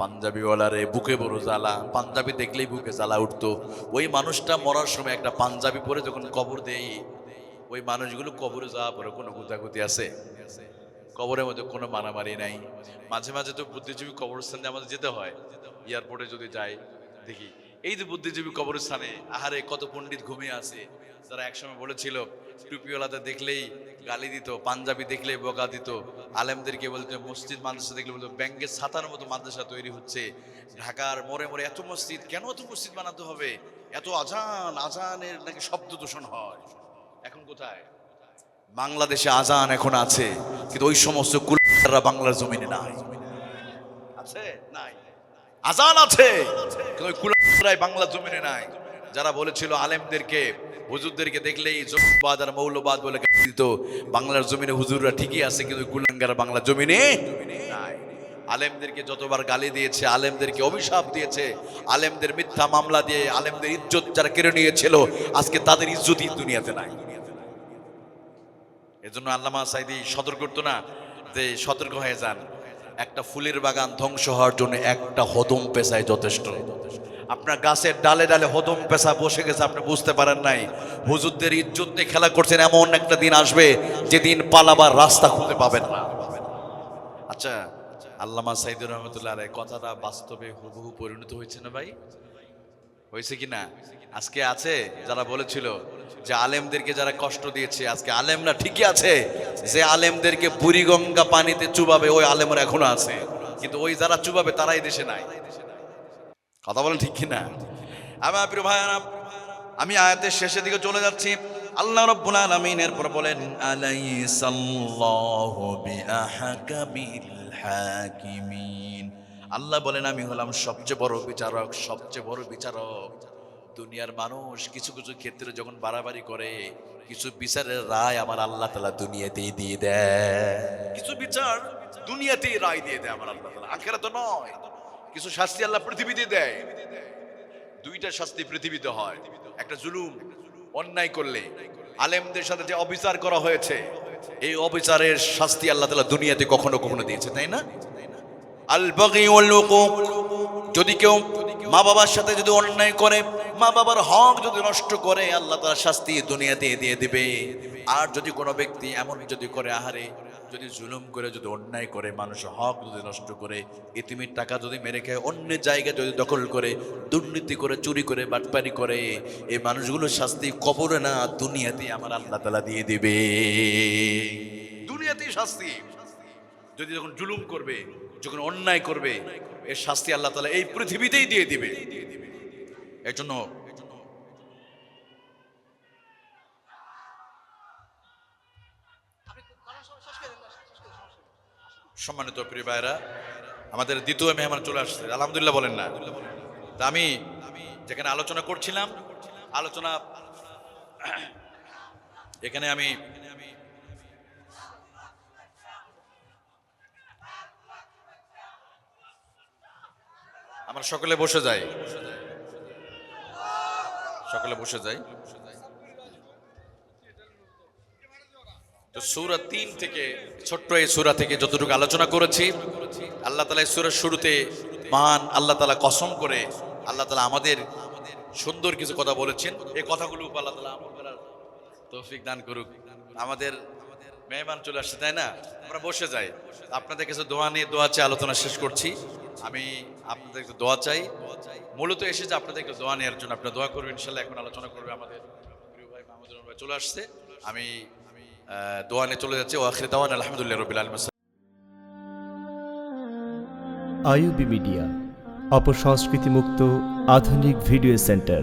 পাঞ্জাবিওয়ালারে বুকে বড় জ্বালা, পাঞ্জাবি দেখলেই বুকে জ্বালা উঠতো। ওই মানুষটা মরার সময় একটা পাঞ্জাবি পরে যখন কবর দেই, ওই মানুষগুলো কবরে যাওয়া পরে কোনো গুতাগুতি আছে? কবরের মধ্যে কোনো মারামারি নাই। মাঝে মাঝে তো বুদ্ধিজীবী কবরস্থানে আমাদের যেতে হয়, এয়ারপোর্টে যদি যাই দেখি এই যে বুদ্ধিজীবী কবরস্থানে আহারে কত পণ্ডিত ঘুমিয়ে আছে, যারা একসময় বলেছিল টুপিওয়ালাতে দেখলেই গালি দিত, পাঞ্জাবি দেখলেই বকা দিত, আলেমদেরকে বলতো মসজিদ মাদ্রাসা দেখলে বলতো ব্যাংকের ছাতার মতো মাদ্রাসা তৈরি হচ্ছে, ঢাকার মোড়ে মোড়ে এত মসজিদ, কেন এত মসজিদ বানাতে হবে, এত আজানের নাকি শব্দ দূষণ হয়। এখন কোথায়? বাংলাদেশে আজান এখন আছে, কিন্তু ওই সমস্ত কুলাররা বাংলার জমিনে নাই। আছে? নাই। আজান আছে, কিন্তু ওই কুলাররাই বাংলার জমিনে নাই। যারা বলেছিল আলেমদেরকে হুজুরদেরকে দেখলেই জঙ্গিবাদ আর মৌলবাদ বলে দিত, বাংলার জমিনে হুজুররা ঠিকই আছে, কিন্তু কুলাঙ্গার বাংলার জমিনে নাই। আলেমদেরকে যতবার গালি দিয়েছে, আলেমদেরকে অভিশাপ দিয়েছে, আলেমদের মিথ্যা মামলা দিয়ে আলেমদের ইজ্জত যারা কেড়ে নিয়েছিল, আজকে তাদের ইজ্জতই দুনিয়াতে নাই। এজন্য আল্লামা সাইদি সতর্ক করতো না যে সতর্ক হয়ে যান, একটা ফুলের বাগান ধ্বংস হওয়ার জন্য একটা হদম পেশায় যথেষ্ট। আপনার গাছের ডালে ডালে হদম পেশা বসে গেছে, আপনি বুঝতে পারেন নাই। হুজুরদের ইজ্জত নিয়ে খেলা করছেন, এমন একটা দিন আসবে যেদিন পালাবার রাস্তা খুঁজে পাবেন না। আচ্ছা, আল্লামা সাইদুর রহমতুল্লাহ আলাইহি কথাটা বাস্তবে হুবহু পরিণত হয়েছে না ভাই? হয়েছে কি না? আজকে আছে যারা বলেছিল যে আলেমদেরকে যারা কষ্ট দিয়েছে, আজকে আলেমরা ঠিকই আছে, যে আলেমদেরকে বুড়িগঙ্গা পানিতে চুবাবে ওই আলেমরা এখনো আছে, কিন্তু ওই যারা চুবাবে তারাই দেশে নাই। কথা বলেন ঠিক কিনা? আমার প্রিয় ভাইরা, আমি আয়াতের শেষের দিকে চলে যাচ্ছি। আল্লাহ রাব্বুল আলামিন এরপর বলেন, আলাইসাল্লাহু বিআহকামিল হাকিমিন। আল্লাহ বলেন, আমি হলাম সবচেয়ে বড় বিচারক, সবচেয়ে বড় বিচারক। দুনিয়ার মানুষ কিছু কিছু ক্ষেত্রে যখন বাড়াবাড়ি করে, কিছু বিচারের রায় আমার আল্লাহ তাআলা দুনিয়াতেই দিয়ে দেয়। কিছু বিচার দুনিয়াতেই রায় দিয়ে দেয় আমার আল্লাহ তাআলা, আখিরাতে নয়। কিছু শাস্তি আল্লাহ পৃথিবীতে দেয়। দুইটা শাস্তি পৃথিবীতে হয়। একটা জুলুম, অন্যায় করলে আলেমদের সাথে যে অবিচার করা হয়েছে, এই অবিচারের শাস্তি আল্লাহ তাআলা দুনিয়াতে কখনো কখনো দিয়েছে, তাই না? আল বাগি ওয়াল উকুক, যদি কেউ মা বাবার সাথে যদি অন্যায় করে, মা বাবার হক যদি নষ্ট করে, আল্লাহ তাআলা শাস্তি দুনিয়াতে দিয়ে দিবে। আর যদি কোনো ব্যক্তি এমন যদি করে, আহারে যদি জুলুম করে, যদি অন্যায় করে, মানুষের হক যদি নষ্ট করে, ইতিমের টাকা যদি মেরে খায়, অন্য জায়গায় যদি দখল করে, দুর্নীতি করে, চুরি করে, বাটপারি করে, এই মানুষগুলোর শাস্তি কবরে না দুনিয়াতে আমার আল্লাহ তাআলা দিয়ে দিবে। দুনিয়াতেই শাস্তি। যদি যখন জুলুম করবে, যখন অন্যায় করবে, এর শাস্তি আল্লাহ তাআলা এই পৃথিবীতেই দিয়ে দিবে। এর জন্য সম্মানিত প্রিয় ভাইরা, আমাদের দ্বিতীয় মেহমান চলে আসছে, আলহামদুলিল্লাহ বলেন না? তা আমি যেখানে আলোচনা করছিলাম, আলোচনা এখানে আমি আমরা সকলে বসে যাই, সকলে বসে যাই। তো সূরা 3 থেকে, ছোট্ট এই সূরা থেকে যতটুকু আলোচনা করেছি, আল্লাহ তাআলা এই সূরার শুরুতে মহান আল্লাহ তাআলা কসম করে আল্লাহ তাআলা আমাদের সুন্দর কিছু কথা বলেছেন। এই কথাগুলো আল্লাহ তাআলা আমল করার তৌফিক দান করুক। আমাদের মেহমান চলে আসছে, তাই না? আমরা বসে যাই। আপনাদের কাছে দোয়া নিয়ে, দোয়া চেয়ে আলোচনা শেষ করছি। আমি আপনাদের একটু দোয়া চাই, মূলত এসেছে আপনাদের একটু দোয়া নেওয়ার জন্য। আপনারা দোয়া করবেন ইনশাআল্লাহ। এখন আলোচনা করবে আমাদের প্রিয় ভাই মাহমুদুর রহমান ভাই, চলে আসছে। আমি দোয়া নিয়ে চলে যাচ্ছি। ওয়া আখিরু দাওয়ানা আলহামদুলিল্লাহি রাব্বিল আলামিন। আইইউবি মিডিয়া, অপসংস্কৃতি মুক্ত আধুনিক ভিডিও সেন্টার।